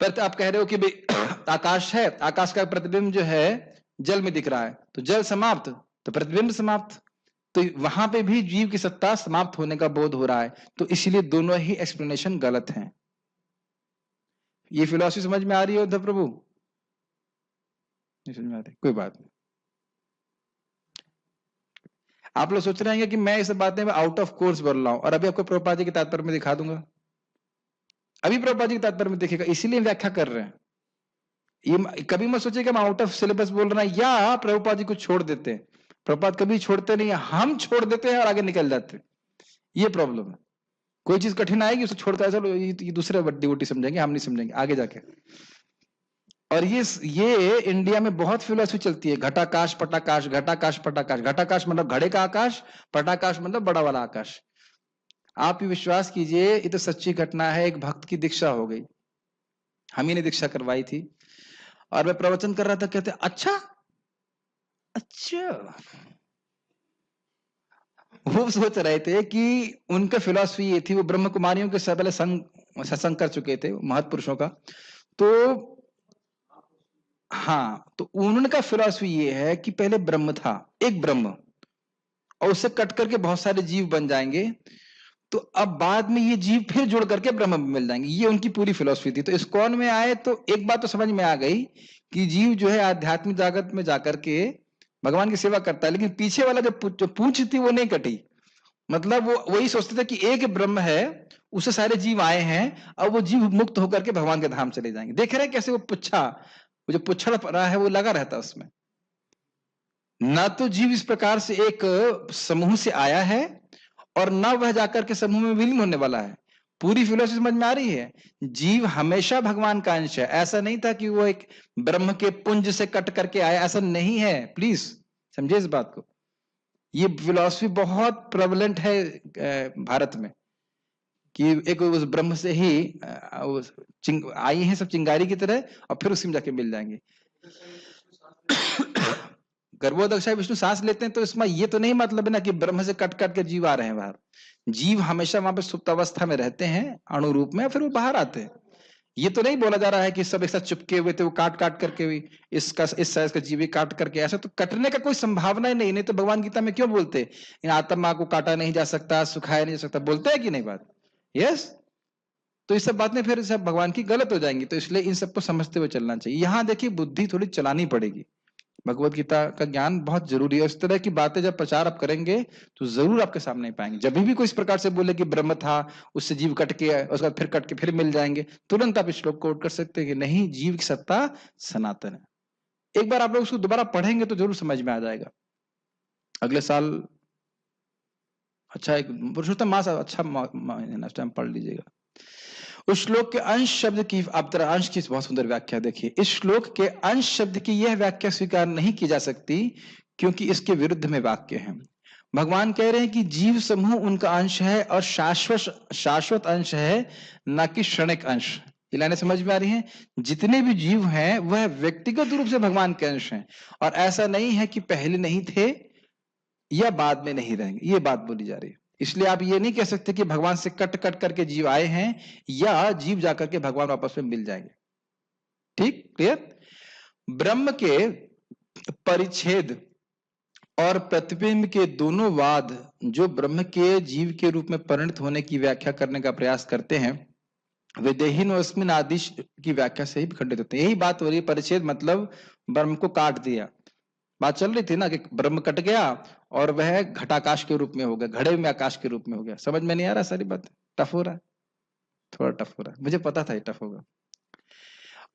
[SPEAKER 1] पर आप कह रहे हो कि भाई आकाश है, आकाश का प्रतिबिंब जो है जल में दिख रहा है, तो जल समाप्त तो प्रतिबिंब समाप्त, तो वहां पे भी जीव की सत्ता समाप्त होने का बोध हो रहा है, तो इसलिए दोनों ही एक्सप्लेनेशन गलत हैं। ये फिलॉसफी समझ में आ रही है उद्धव प्रभु? नहीं समझ में आती, कोई बात नहीं। आप लोग सोच रहे हैं कि मैं इस बातें में आउट ऑफ कोर्स बोल रहा हूं, और अभी आपको प्रभुपाद जी के तात्पर्य में दिखा दूंगा, अभी प्रभुपाद जी के तात्पर्य में दिखेगा, इसीलिए व्याख्या कर रहे हैं। ये कभी मत सोचिए कि हम आउट ऑफ सिलेबस बोल रहे हैं या प्रभुपाद जी को छोड़ देते हैं। प्रभुपाद कभी छोड़ते नहीं है, हम छोड़ देते हैं और आगे निकल जाते हैं, ये प्रॉब्लम है। कोई चीज कठिन आएगी उसको छोड़कर चलो ये दूसरे बड्डी वड्डी समझेंगे, हम नहीं समझेंगे आगे जाके। और ये इंडिया में बहुत फिलोसफी चलती है, घटाकाश पटाकाश, घटाकाश पटाकाश। घटाकाश मतलब घड़े का आकाश, पटाकाश मतलब बड़ा वाला आकाश। आप ये विश्वास कीजिए, ये तो सच्ची घटना है। एक भक्त की दीक्षा हो गई, हम ही ने दीक्षा करवाई थी, और मैं प्रवचन कर रहा था, कहते अच्छा अच्छा। वो सोच रहे थे कि उनका फिलॉसफी ये थी, वो ब्रह्म कुमारियों के सब पहले सत्संग कर चुके थे महत्पुरुषों का, तो हाँ, तो उनका फिलॉसफी ये है कि पहले ब्रह्म था, एक ब्रह्म, और उससे कट करके बहुत सारे जीव बन जाएंगे, तो अब बाद में ये जीव फिर जुड़ करके ब्रह्म में मिल जाएंगे। ये उनकी पूरी फिलॉसफी थी। तो इस्कॉन में आए तो एक बात तो समझ में आ गई कि जीव जो है आध्यात्मिक जगत में जाकर के भगवान की सेवा करता है, लेकिन पीछे वाला जो पूंछ थी वो नहीं कटी। मतलब वो वही सोचते थे कि एक ब्रह्म है, उससे सारे जीव आए हैं, अब वो जीव मुक्त होकर के भगवान के धाम चले जाएंगे। देख रहे हैं कैसे वो जो पुच्छड़ रहा है वो लगा रहता है उसमें। ना तो जीव इस प्रकार से एक समूह से आया है, और ना वह जाकर के समूह में विलीन होने वाला है। पूरी फिलोसफी समझ में आ रही है। जीव हमेशा भगवान का अंश है, ऐसा नहीं था कि वो एक ब्रह्म के पुंज से कट करके आया, ऐसा नहीं है। प्लीज समझिए इस बात को। ये फिलॉसफी बहुत प्रेवलेंट है भारत में, कि एक उस ब्रह्म से ही आई हैं सब चिंगारी की तरह, और फिर उसी में जाके मिल जाएंगे। गर्भोदक्षाय विष्णु सांस लेते हैं, तो इसमें ये तो नहीं मतलब है ना कि ब्रह्म से कट कट के जीव आ रहे हैं बाहर। जीव हमेशा वहां पे सुप्त अवस्था में रहते हैं अणु रूप में, फिर वो बाहर आते हैं। ये तो नहीं बोला जा रहा है कि सब एक साथ चिपके हुए थे, वो काट काट करके भी इसका इस साइज का जीव काट करके, ऐसा तो कटने का कोई संभावना ही नहीं। नहीं तो भगवान गीता में क्यों बोलते इन आत्मा को काटा नहीं जा सकता, सुखाया नहीं जा सकता, बोलते हैं कि नहीं बात? यस। तो ये सब बातें फिर सब भगवान की गलत हो जाएंगी, तो इसलिए इन सबको समझते हुए चलना चाहिए। यहाँ देखिए बुद्धि थोड़ी चलानी पड़ेगी, भगवत गीता का ज्ञान बहुत जरूरी है। इस तरह की बातें जब प्रचार आप करेंगे तो जरूर आपके सामने पाएंगे। जब भी कोई इस प्रकार से बोले कि ब्रह्म था, उससे जीव कट के उसके बाद फिर कट के फिर मिल जाएंगे, तुरंत आप इस श्लोक को कोट कर सकते हैं कि नहीं, जीव की सत्ता सनातन है। एक बार आप लोग उसको दोबारा पढ़ेंगे तो जरूर समझ में आ जाएगा। अगले साल अच्छा एक पुरुषोत्तम मास अच्छा टाइम पढ़ लीजिएगा। उस श्लोक के अंश शब्द की, आप तरह अंश की बहुत सुंदर व्याख्या देखिए। इस श्लोक के अंश शब्द की यह व्याख्या स्वीकार नहीं की जा सकती, क्योंकि इसके विरुद्ध में वाक्य है। भगवान कह रहे हैं कि जीव समूह उनका अंश है, और शाश्वत अंश है, ना कि क्षणिक अंश। ये लाइनें समझ में आ रही हैं? जितने भी जीव हैं वह व्यक्तिगत रूप से भगवान के अंश हैं, और ऐसा नहीं है कि पहले नहीं थे या बाद में नहीं रहेंगे। ये बात बोली जा रही है। इसलिए आप ये नहीं कह सकते कि भगवान से कट कट करके जीव आए हैं, या जीव जाकर के भगवान आपस में मिल जाएंगे। ठीक, क्लियर? ब्रह्म के परिच्छेद और प्रतिबिंब के दोनों वाद जो ब्रह्म के जीव के रूप में परिणत होने की व्याख्या करने का प्रयास करते हैं, वे देहीन अस्मिन आदि की व्याख्या से ही खंडित होते हैं। यही बात हो रही है। परिच्छेद मतलब ब्रह्म को काट दिया। बात चल रही थी ना कि ब्रह्म कट गया और वह घटाकाश के रूप में हो गया, घड़े में आकाश के रूप में हो गया। समझ में नहीं आ रहा? सारी बात टफ हो रहा है, थोड़ा टफ हो रहा है, मुझे पता था ये टफ होगा।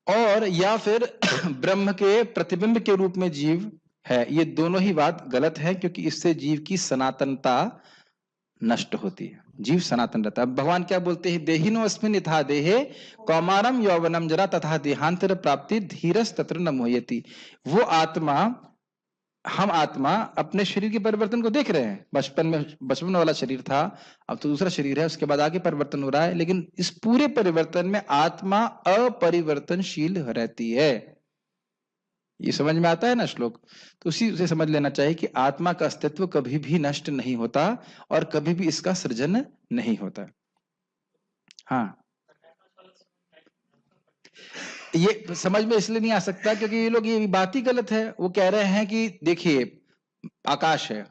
[SPEAKER 1] और या फिर ब्रह्म के प्रतिबिंब के रूप में जीव है, ये दोनों ही बात गलत है, क्योंकि इससे जीव की सनातनता नष्ट होती है। जीव सनातन रहता है। भगवान क्या बोलते हैं? देहिनो अस्मिन् यथा देहे कौमारम यौवनम जरा तथा देहांतर प्राप्ति धीरस तत्र न मोह्यति। वो आत्मा, हम आत्मा अपने शरीर के परिवर्तन को देख रहे हैं। बचपन वाला शरीर था, अब तो दूसरा शरीर है, उसके बाद आगे परिवर्तन हो रहा है, लेकिन इस पूरे परिवर्तन में आत्मा अपरिवर्तनशील रहती है। ये समझ में आता है ना श्लोक? तो उसी से समझ लेना चाहिए कि आत्मा का अस्तित्व कभी भी नष्ट नहीं होता, और कभी भी इसका सृजन नहीं होता। हाँ, ये समझ में इसलिए नहीं आ सकता क्योंकि ये लोग ये बात ही गलत है। वो कह रहे हैं कि देखिए आकाश है,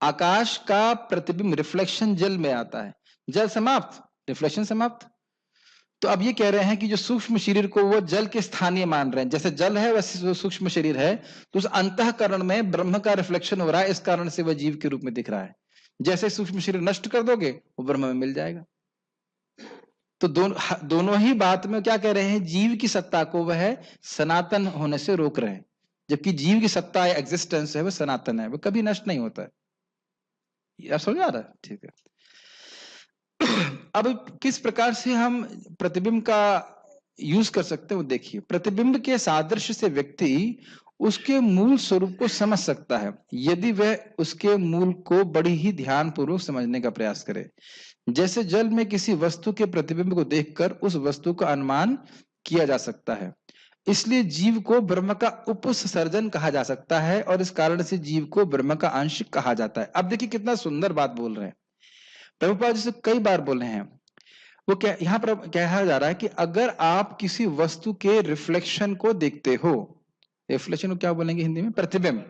[SPEAKER 1] आकाश का प्रतिबिंब रिफ्लेक्शन जल में आता है, जल समाप्त, रिफ्लेक्शन समाप्त। तो अब ये कह रहे हैं कि जो सूक्ष्म शरीर को वो जल के स्थानीय मान रहे हैं, जैसे जल है वैसे सूक्ष्म शरीर है, तो उस अंतःकरण में ब्रह्म का रिफ्लेक्शन हो रहा है, इस कारण से वह जीव के रूप में दिख रहा है। जैसे सूक्ष्म शरीर नष्ट कर दोगे वो ब्रह्म में मिल जाएगा। तो दोनों ही बात में क्या कह रहे हैं, जीव की सत्ता को वह सनातन होने से रोक रहे हैं, जबकि जीव की सत्ता एग्जिस्टेंस है वो सनातन है, वो कभी नष्ट नहीं होता है। समझ आ रहा है? ठीक है। अब किस प्रकार से हम प्रतिबिंब का यूज कर सकते हैं वो देखिए। प्रतिबिंब के सादृश्य से व्यक्ति उसके मूल स्वरूप को समझ सकता है यदि वह उसके मूल को बड़ी ही ध्यानपूर्वक समझने का प्रयास करे। जैसे जल में किसी वस्तु के प्रतिबिंब को देखकर उस वस्तु का अनुमान किया जा सकता है, इसलिए जीव को ब्रह्म का उपसर्जन कहा जा सकता है और इस कारण से जीव को ब्रह्म का अंश कहा जाता है। अब देखिए कितना सुंदर बात बोल रहे हैं प्रभुपाद जी से, कई बार बोले हैं। वो क्या यहां पर कहा जा रहा है कि अगर आप किसी वस्तु के रिफ्लेक्शन को देखते हो, रिफ्लेक्शन को क्या बोलेंगे हिंदी में, प्रतिबिंब,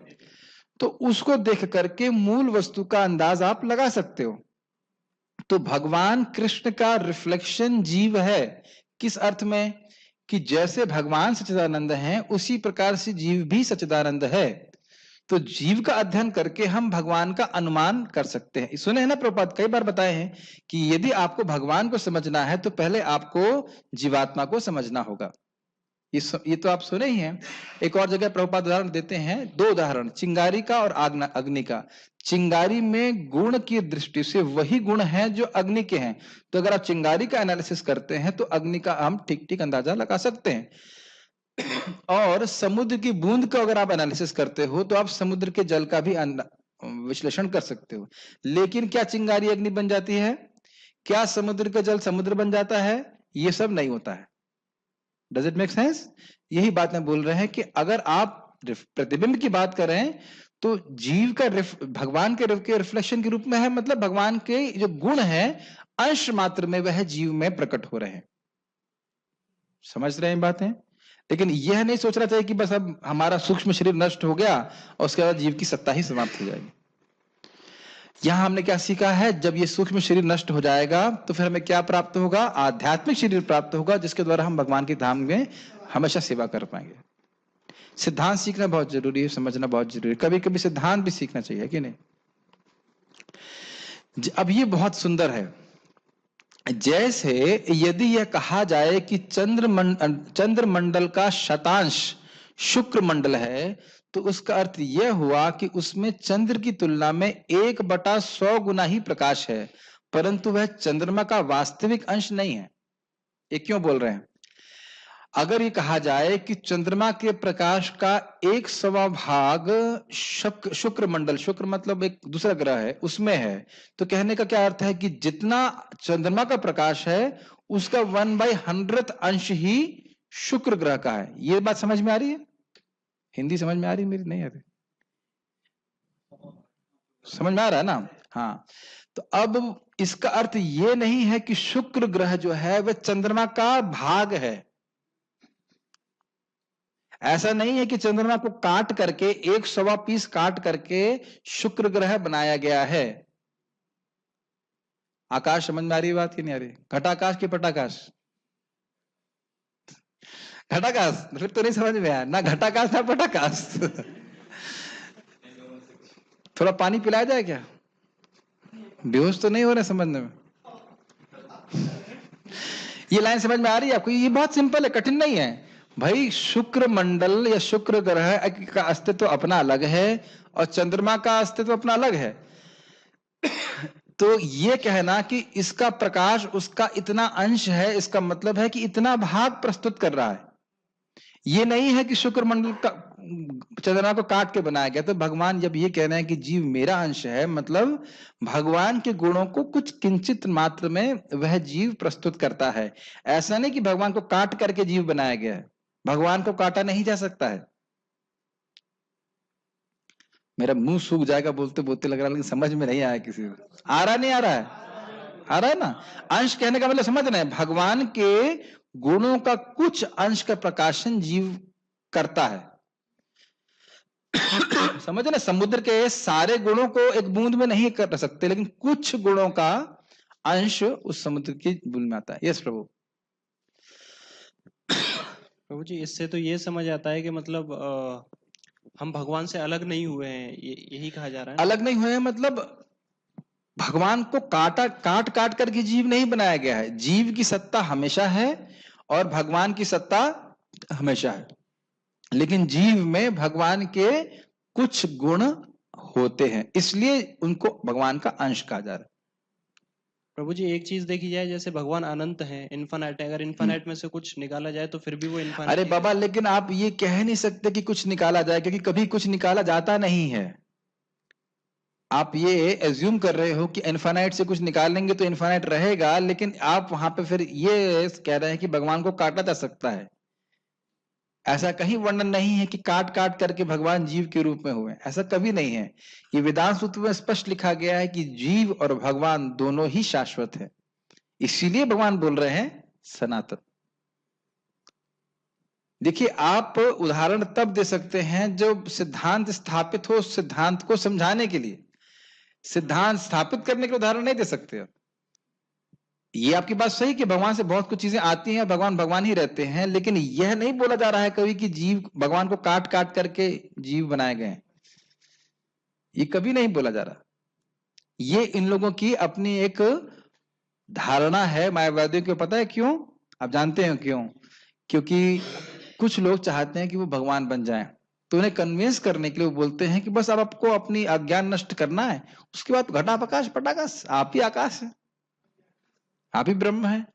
[SPEAKER 1] तो उसको देख करके मूल वस्तु का अंदाज आप लगा सकते हो। तो भगवान कृष्ण का रिफ्लेक्शन जीव है। किस अर्थ में कि जैसे भगवान सच्चिदानंद हैं उसी प्रकार से जीव भी सच्चिदानंद है। तो जीव का अध्ययन करके हम भगवान का अनुमान कर सकते हैं। सुने हैं ना प्रभुपाद, कई बार बताए हैं कि यदि आपको भगवान को समझना है तो पहले आपको जीवात्मा को समझना होगा। ये तो आप सुने ही हैं। एक और जगह प्रभुपाद उदाहरण देते हैं, दो उदाहरण, चिंगारी का और अग्नि का। चिंगारी में गुण की दृष्टि से वही गुण हैं जो अग्नि के हैं, तो अगर आप चिंगारी का एनालिसिस करते हैं तो अग्नि का हम ठीक ठीक अंदाजा लगा सकते हैं। और समुद्र की बूंद का अगर आप एनालिसिस करते हो तो आप समुद्र के जल का भी विश्लेषण कर सकते हो। लेकिन क्या चिंगारी अग्नि बन जाती है? क्या समुद्र का जल समुद्र बन जाता है? ये सब नहीं होता है। Does it make sense? यही बात मैं बोल रहे हैं कि अगर आप प्रतिबिंब की बात करें तो जीव का भगवान के रिफ्लेक्शन के रूप में है, मतलब भगवान के जो गुण है अंश मात्र में वह जीव में प्रकट हो रहे हैं। समझ रहे हैं बातें? लेकिन यह नहीं सोचना चाहिए कि बस अब हमारा सूक्ष्म शरीर नष्ट हो गया और उसके बाद जीव की सत्ता ही समाप्त हो जाएगी। यहां हमने क्या सीखा है, जब ये सूक्ष्म शरीर नष्ट हो जाएगा तो फिर हमें क्या प्राप्त होगा? आध्यात्मिक शरीर प्राप्त होगा, जिसके द्वारा हम भगवान के धाम में हमेशा सेवा कर पाएंगे। सिद्धांत सीखना बहुत जरूरी है, समझना बहुत जरूरी है। कभी कभी सिद्धांत भी सीखना चाहिए कि नहीं। अब ये बहुत सुंदर है। जैसे यदि यह कहा जाए कि चंद्रमंडल का शतांश शुक्र मंडल है, तो उसका अर्थ यह हुआ कि उसमें चंद्र की तुलना में 1/100 गुना ही प्रकाश है, परंतु वह चंद्रमा का वास्तविक अंश नहीं है। ये क्यों बोल रहे हैं? अगर ये कहा जाए कि चंद्रमा के प्रकाश का 1/100 भाग शुक्र मंडल, शुक्र मतलब एक दूसरा ग्रह है, उसमें है, तो कहने का क्या अर्थ है कि जितना चंद्रमा का प्रकाश है उसका 1/100th अंश ही शुक्र ग्रह का है। ये बात समझ में आ रही है? हिंदी समझ में आ रही है मेरी? नहीं आ रही? समझ में आ रहा है ना? हाँ। तो अब इसका अर्थ ये नहीं है कि शुक्र ग्रह जो है वह चंद्रमा का भाग है। ऐसा नहीं है कि चंद्रमा को काट करके 1/100 पीस काट करके शुक्र ग्रह बनाया गया है। आकाश समझ में आ रही बात कि नहीं आ रही? घटाकाश की पटाकाश? घटाकाश फिर तो नहीं समझ में आया ना, घटाकाश ना पटाकाश। थोड़ा पानी पिलाया जाए क्या? बेहोश तो नहीं हो रहे समझने में? ये लाइन समझ में आ रही है आपको? ये बहुत सिंपल है, कठिन नहीं है भाई। शुक्र मंडल या शुक्र ग्रह का अस्तित्व अपना अलग है और चंद्रमा का अस्तित्व अपना अलग है। तो ये कहना कि इसका प्रकाश उसका इतना अंश है, इसका मतलब है कि इतना भाग प्रस्तुत कर रहा है। ये नहीं है कि शुक्र मंडल का चंद्रमा को काट के बनाया गया। तो भगवान जब ये कह रहे हैं कि जीव मेरा अंश है, मतलब भगवान के गुणों को कुछ किंचित मात्र में वह जीव प्रस्तुत करता है। ऐसा नहीं कि भगवान को काट करके जीव बनाया गया है। भगवान को काटा नहीं जा सकता है। मेरा मुंह सूख जाएगा बोलते बोलते लग रहा है, लेकिन समझ में नहीं आया किसी को। आ रहा नहीं आ रहा है? आ रहा है ना? अंश कहने का मतलब समझ रहे हैं, भगवान के गुणों का कुछ अंश का प्रकाशन जीव करता है। समझे ना, समुद्र के सारे गुणों को एक बूंद में नहीं कर सकते, लेकिन कुछ गुणों का अंश उस समुद्र की बूंद में आता है। यस प्रभु।
[SPEAKER 3] प्रभु जी, इससे तो ये समझ आता है कि मतलब हम भगवान से अलग नहीं हुए हैं, यही कहा जा रहा है ना?
[SPEAKER 1] अलग नहीं हुए हैं मतलब भगवान को काट काट करके जीव नहीं बनाया गया है। जीव की सत्ता हमेशा है और भगवान की सत्ता हमेशा है, लेकिन जीव में भगवान के कुछ गुण होते हैं, इसलिए उनको भगवान का अंश कहा जा रहा है।
[SPEAKER 3] प्रभु जी, एक चीज देखी जाए, जैसे भगवान अनंत है, इन्फानाइट है, अगर इन्फानाइट में से कुछ निकाला जाए तो फिर भी वो इन्फानाइट।
[SPEAKER 1] अरे बाबा, लेकिन आप ये कह नहीं सकते कि कुछ निकाला जाए, क्योंकि कभी कुछ निकाला जाता नहीं है। आप ये एज्यूम कर रहे हो कि इन्फानाइट से कुछ निकालेंगे तो इन्फानाइट रहेगा, लेकिन आप वहां पे फिर ये कह रहे हैं कि भगवान को काटा जा सकता है। ऐसा कहीं वर्णन नहीं है कि काट काट करके भगवान जीव के रूप में हुए, ऐसा कभी नहीं है। ये वेदांत सूत्र में स्पष्ट लिखा गया है कि जीव और भगवान दोनों ही शाश्वत है, इसीलिए भगवान बोल रहे हैं सनातन। देखिए, आप उदाहरण तब दे सकते हैं जब सिद्धांत स्थापित हो, सिद्धांत को समझाने के लिए। सिद्धांत स्थापित करने के उदाहरण नहीं दे सकते आप। ये आपकी बात सही कि भगवान से बहुत कुछ चीजें आती हैं, भगवान भगवान ही रहते हैं, लेकिन यह नहीं बोला जा रहा है कभी कि जीव भगवान को काट काट करके जीव बनाए गए हैं। ये कभी नहीं बोला जा रहा। ये इन लोगों की अपनी एक धारणा है मायावादियों को। पता है क्यों? आप जानते हैं क्यों? क्योंकि कुछ लोग चाहते हैं कि वो भगवान बन जाएं, तो उन्हें कन्विंस करने के लिए वो बोलते हैं कि बस अब आपको अपनी अज्ञान नष्ट करना है, उसके बाद घटापकाश पटाकाश, आप ही आकाश है, आप ही ब्रह्म है।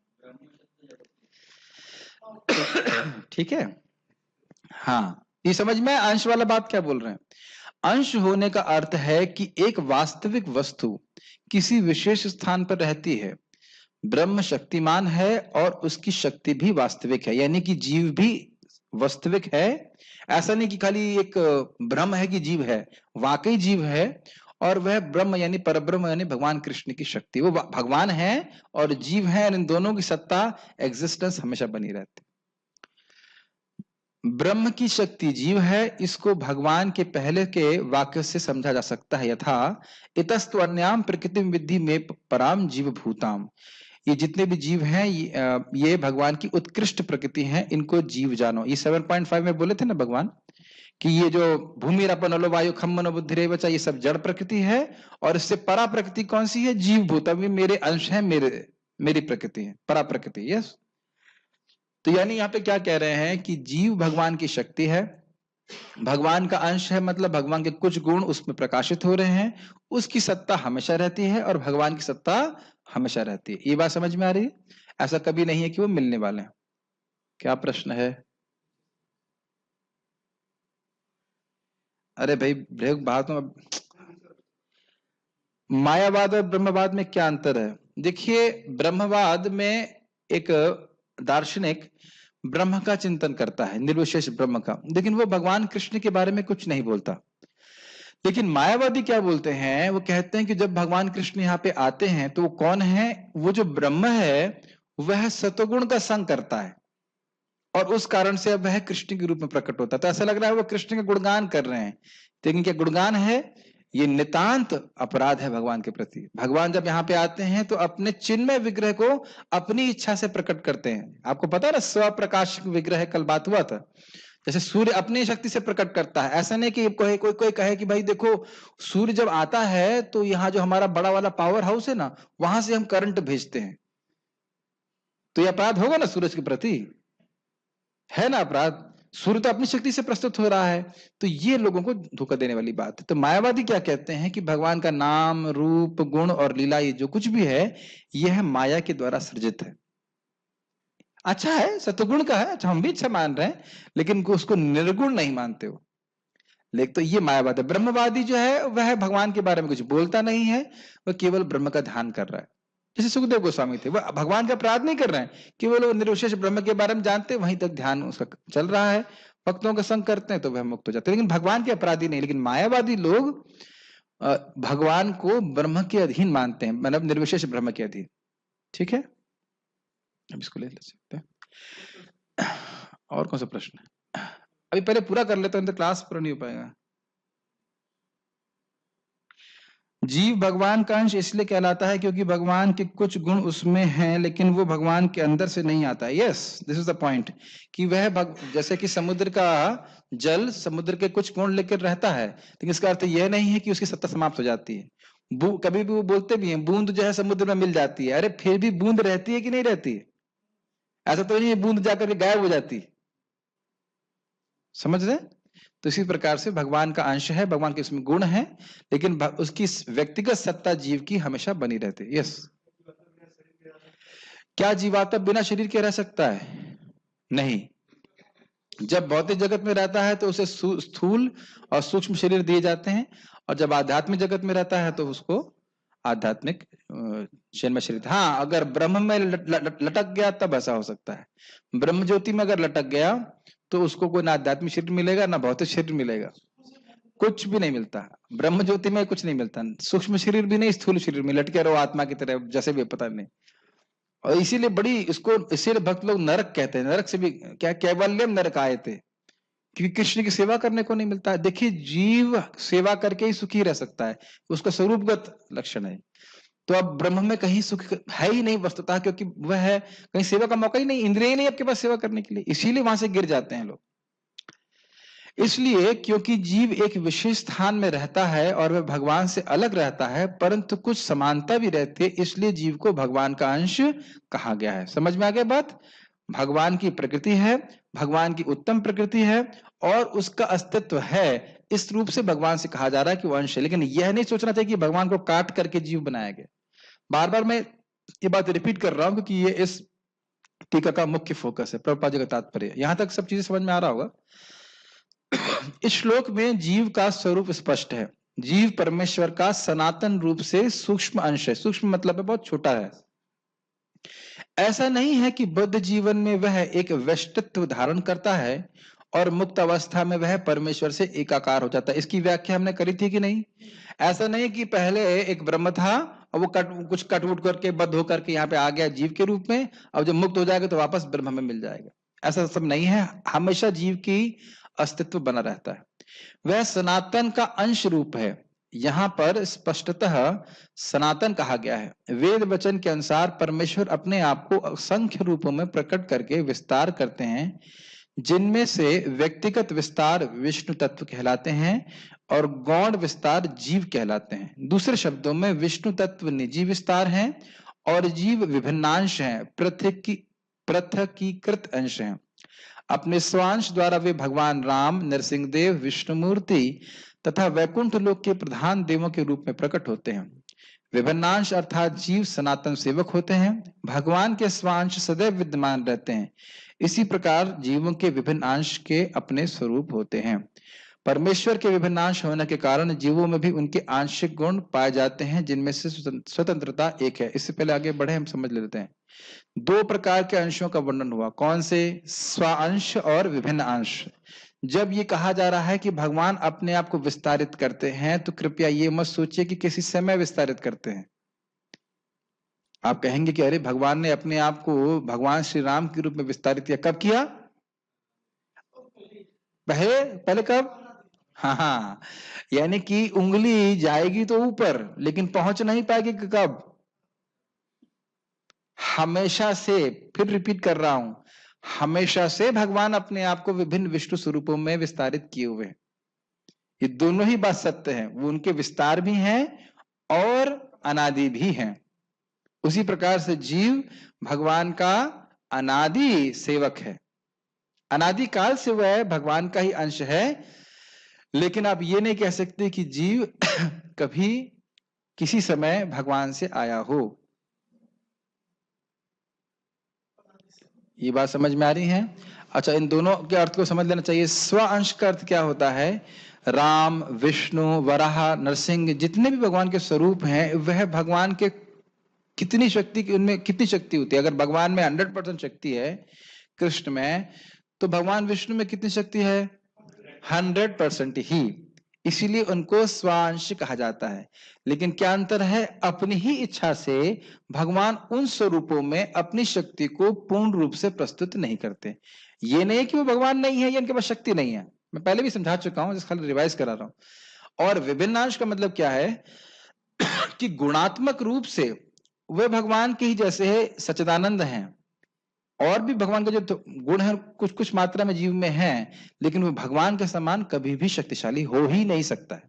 [SPEAKER 1] ठीक है। हाँ, ये समझ में अंश वाला बात क्या बोल रहे हैं? अंश होने का अर्थ है कि एक वास्तविक वस्तु किसी विशेष स्थान पर रहती है। ब्रह्म शक्तिमान है और उसकी शक्ति भी वास्तविक है, यानी कि जीव भी वास्तविक है। ऐसा नहीं कि खाली एक ब्रह्म है कि जीव है, वाकई जीव है। और वह ब्रह्म यानी परब्रह्म यानी भगवान कृष्ण की शक्ति, वो भगवान है और जीव है, और इन दोनों की सत्ता एग्जिस्टेंस हमेशा बनी रहती। ब्रह्म की शक्ति जीव है, इसको भगवान के पहले के वाक्य से समझा जा सकता है। यथा इतस्तु अन्याम प्रकृति विद्धि में पराम जीव भूताम। ये जितने भी जीव हैं ये भगवान की उत्कृष्ट प्रकृति है, इनको जीव जानो। ये 7.5 में बोले थे ना भगवान कि ये जो भूमि रपन अलो वायु खम मनो बुद्धि रे बचा, ये सब जड़ प्रकृति है, और इससे परा प्रकृति कौन सी है? जीव भूत। अभी मेरे अंश है, मेरी प्रकृति है, परा प्रकृति। यस। तो यानी यहाँ पे क्या कह रहे हैं कि जीव भगवान की शक्ति है, भगवान का अंश है, मतलब भगवान के कुछ गुण उसमें प्रकाशित हो रहे हैं, उसकी सत्ता हमेशा रहती है और भगवान की सत्ता हमेशा रहती है। ये बात समझ में आ रही है? ऐसा कभी नहीं है कि वो मिलने वाले हैं। क्या प्रश्न है? अरे भाई, बात में मायावाद और ब्रह्मवाद में क्या अंतर है? देखिए, ब्रह्मवाद में एक दार्शनिक ब्रह्म का चिंतन करता है, निर्विशेष ब्रह्म का, लेकिन वो भगवान कृष्ण के बारे में कुछ नहीं बोलता। लेकिन मायावादी क्या बोलते हैं? वो कहते हैं कि जब भगवान कृष्ण यहाँ पे आते हैं तो वो कौन है? वो जो ब्रह्म है वह सतोगुण का संग करता है, और उस कारण से अब वह कृष्ण के रूप में प्रकट होता है। तो ऐसा लग रहा है वो कृष्ण का गुणगान कर रहे हैं, लेकिन क्या गुणगान है? ये नितांत अपराध है भगवान के प्रति। भगवान जब यहाँ पे आते हैं तो अपने चिन्मय विग्रह को अपनी इच्छा से प्रकट करते हैं। आपको पता है ना, स्वप्रकाश विग्रह, कल बात हुआ था। जैसे सूर्य अपनी शक्ति से प्रकट करता है, ऐसा नहीं कि कोई कहे कि भाई देखो सूर्य जब आता है तो यहाँ जो हमारा बड़ा वाला पावर हाउस है ना, वहां से हम करंट भेजते हैं, तो ये अपराध होगा ना सूरज के प्रति, है ना अपराध? सूर्य तो अपनी शक्ति से प्रस्तुत हो रहा है। तो ये लोगों को धोखा देने वाली बात है। तो मायावादी क्या कहते हैं कि भगवान का नाम, रूप, गुण और लीला, ये जो कुछ भी है, यह माया के द्वारा सृजित है। अच्छा है, सतगुण का है, अच्छा हम भी अच्छा मान रहे हैं, लेकिन उसको निर्गुण नहीं मानते हो। लेकिन तो ये मायावाद है। ब्रह्मवादी जो है वह भगवान के बारे में कुछ बोलता नहीं है, वह केवल ब्रह्म का ध्यान कर रहा है। जैसे सुखदेव गोस्वामी थे, वह भगवान का अपराध नहीं कर रहे हैं, केवल वो निर्विशेष ब्रह्म के बारे में जानते, वहीं तक ध्यान उसका चल रहा है, भक्तों का संग करते हैं तो वह मुक्त हो जाते हैं, लेकिन भगवान के अपराधी नहीं। लेकिन मायावादी लोग भगवान को ब्रह्म के अधीन मानते हैं, मतलब निर्विशेष ब्रह्म के अधीन। ठीक है, अब इसको ले सकते हैं। और कौन सा प्रश्न है? अभी पहले पूरा कर लेते हैं तो क्लास पूरा नहीं हो पाएगा। जीव भगवान का अंश इसलिए कहलाता है क्योंकि भगवान के कुछ गुण उसमें हैं, लेकिन वो भगवान के अंदर से नहीं आता है। Yes, this is the point कि वह जैसे कि समुद्र का जल समुद्र के कुछ गुण लेकर रहता है, लेकिन इसका अर्थ यह नहीं है कि उसकी सत्ता समाप्त हो जाती है। कभी भी वो बोलते भी हैं बूंद जो है समुद्र में मिल जाती है, अरे फिर भी बूंद रहती है कि नहीं रहती है? ऐसा तो नहीं है बूंद जाकर के गायब हो जाती है। समझ रहे? तो इसी प्रकार से भगवान का अंश है, भगवान के इसमें गुण है, लेकिन उसकी व्यक्तिगत सत्ता जीव की हमेशा बनी रहती है। यस, क्या जीवात्मा बिना शरीर के रह सकता है? नहीं। जब भौतिक जगत में रहता है तो उसे स्थूल और सूक्ष्म शरीर दिए जाते हैं, और जब आध्यात्मिक जगत में रहता है तो उसको आध्यात्मिक जन्म शरीर। हाँ, अगर ब्रह्म में लटक गया तब ऐसा हो सकता है। ब्रह्म ज्योति में अगर लटक गया तो उसको कोई ना आध्यात्मिक शरीर मिलेगा ना भौतिक शरीर मिलेगा, कुछ भी नहीं मिलता। ब्रह्म ज्योति में कुछ नहीं मिलता, सूक्ष्म शरीर भी नहीं, स्थूल शरीर में लटके रहो आत्मा की तरह जैसे भी, पता नहीं। और इसीलिए बड़ी इसको इसीलिए भक्त लोग नरक कहते हैं। नरक से भी क्या कैवल्यम नरक आए थे, क्योंकि कृष्ण की सेवा करने को नहीं मिलता है। देखिए, जीव सेवा करके ही सुखी रह सकता है, उसका स्वरूपगत लक्षण है। तो अब ब्रह्म में कहीं सुख है ही नहीं वस्तुतः, क्योंकि वह है कहीं सेवा का मौका ही नहीं, इंद्रिय ही नहीं आपके पास सेवा करने के लिए, इसीलिए वहां से गिर जाते हैं लोग। इसलिए क्योंकि जीव एक विशेष स्थान में रहता है और वह भगवान से अलग रहता है, परंतु कुछ समानता भी रहती है, इसलिए जीव को भगवान का अंश कहा गया है। समझ में आ गया बात? भगवान की प्रकृति है, भगवान की उत्तम प्रकृति है और उसका अस्तित्व है, इस रूप से भगवान से कहा जा रहा है कि वो अंश है। लेकिन यह नहीं सोचना चाहिए कि भगवान को काट करके जीव बनाया गया। बार बार मैं ये बात रिपीट कर रहा हूं क्योंकि ये इस टीका का मुख्य फोकस है, प्रभुपाद जी का तात्पर्य। यहां तक सब चीजें समझ में आ रहा होगा। इस श्लोक में जीव का स्वरूप स्पष्ट है। जीव परमेश्वर का सनातन रूप से सूक्ष्म अंश है। सूक्ष्म मतलब है बहुत छोटा है। ऐसा नहीं है कि बुद्ध जीवन में वह एक व्यष्टित्व धारण करता है और मुक्त अवस्था में वह परमेश्वर से एकाकार हो जाता है। इसकी व्याख्या हमने करी थी कि नहीं? ऐसा नहीं कि पहले एक ब्रह्म था और वो कुछ कटवुट करके बद्ध होकर के यहाँ पे आ गया जीव के रूप में, और जब मुक्त हो जाएगा तो वापस ब्रह्म में मिल जाएगा। ऐसा सब नहीं है, हमेशा जीव की अस्तित्व बना रहता है। वह सनातन का अंश रूप है। यहाँ पर स्पष्टतः सनातन कहा गया है। वेद वचन के अनुसार परमेश्वर अपने आप को असंख्य रूपों में प्रकट करके विस्तार करते हैं, जिनमें से व्यक्तिगत विस्तार विष्णु तत्व कहलाते हैं और गौण विस्तार जीव कहलाते हैं। दूसरे शब्दों में विष्णु तत्व निजी विस्तार हैं और जीव विभिन्नांश हैं, पृथकीकृत अंश हैं। अपने स्वांश द्वारा वे भगवान राम, नरसिंहदेव, विष्णुमूर्ति तथा वैकुंठ लोक के प्रधान देवों के रूप में प्रकट होते हैं। विभिन्नांश अर्थात जीव सनातन सेवक होते हैं। भगवान के स्वांश सदैव विद्यमान रहते हैं। इसी प्रकार जीवों के विभिन्न अंश के अपने स्वरूप होते हैं। परमेश्वर के विभिन्न अंश होने के कारण जीवों में भी उनके आंशिक गुण पाए जाते हैं, जिनमें से स्वतंत्रता एक है। इससे पहले आगे बढ़े हम समझ लेते हैं। दो प्रकार के अंशों का वर्णन हुआ, कौन से? स्वांश और विभिन्न अंश। जब ये कहा जा रहा है कि भगवान अपने आप को विस्तारित करते हैं, तो कृपया ये मत सोचिए कि किसी समय विस्तारित करते हैं। आप कहेंगे कि अरे भगवान ने अपने आप को भगवान श्री राम के रूप में विस्तारित किया, कब किया? पहले कब? हाँ, यानी कि उंगली जाएगी तो ऊपर, लेकिन पहुंच नहीं पाएगी कब? हमेशा से, फिर रिपीट कर रहा हूं, हमेशा से भगवान अपने आप को विभिन्न विष्णु स्वरूपों में विस्तारित किए हुए हैं। ये दोनों ही बात सत्य है, वो उनके विस्तार भी हैं और अनादि भी हैं। उसी प्रकार से जीव भगवान का अनादि सेवक है। अनादि काल से वह भगवान का ही अंश है, लेकिन आप ये नहीं कह सकते कि जीव कभी किसी समय भगवान से आया हो। ये बात समझ में आ रही है? अच्छा, इन दोनों के अर्थ को समझ लेना चाहिए। स्व अंश का अर्थ क्या होता है? राम, विष्णु, वराह, नरसिंह, जितने भी भगवान के स्वरूप हैं, वह भगवान के कितनी शक्ति, उनमें कितनी शक्ति होती है? अगर भगवान में 100% शक्ति है कृष्ण में, तो भगवान विष्णु में कितनी शक्ति है? 100% ही। इसीलिए उनको स्वांश कहा जाता है। लेकिन क्या अंतर है? अपनी ही इच्छा से भगवान उन स्वरूपों में अपनी शक्ति को पूर्ण रूप से प्रस्तुत नहीं करते। ये नहीं है कि वो भगवान नहीं है या इनके पास शक्ति नहीं है, मैं पहले भी समझा चुका हूं, जिस खाली रिवाइज करा रहा हूं। और विभिन्नांश का मतलब क्या है कि गुणात्मक रूप से वे भगवान के ही जैसे सच्चिदानंद हैं, और भी भगवान के जो गुण है कुछ कुछ मात्रा में जीव में है, लेकिन वो भगवान के समान कभी भी शक्तिशाली हो ही नहीं सकता है।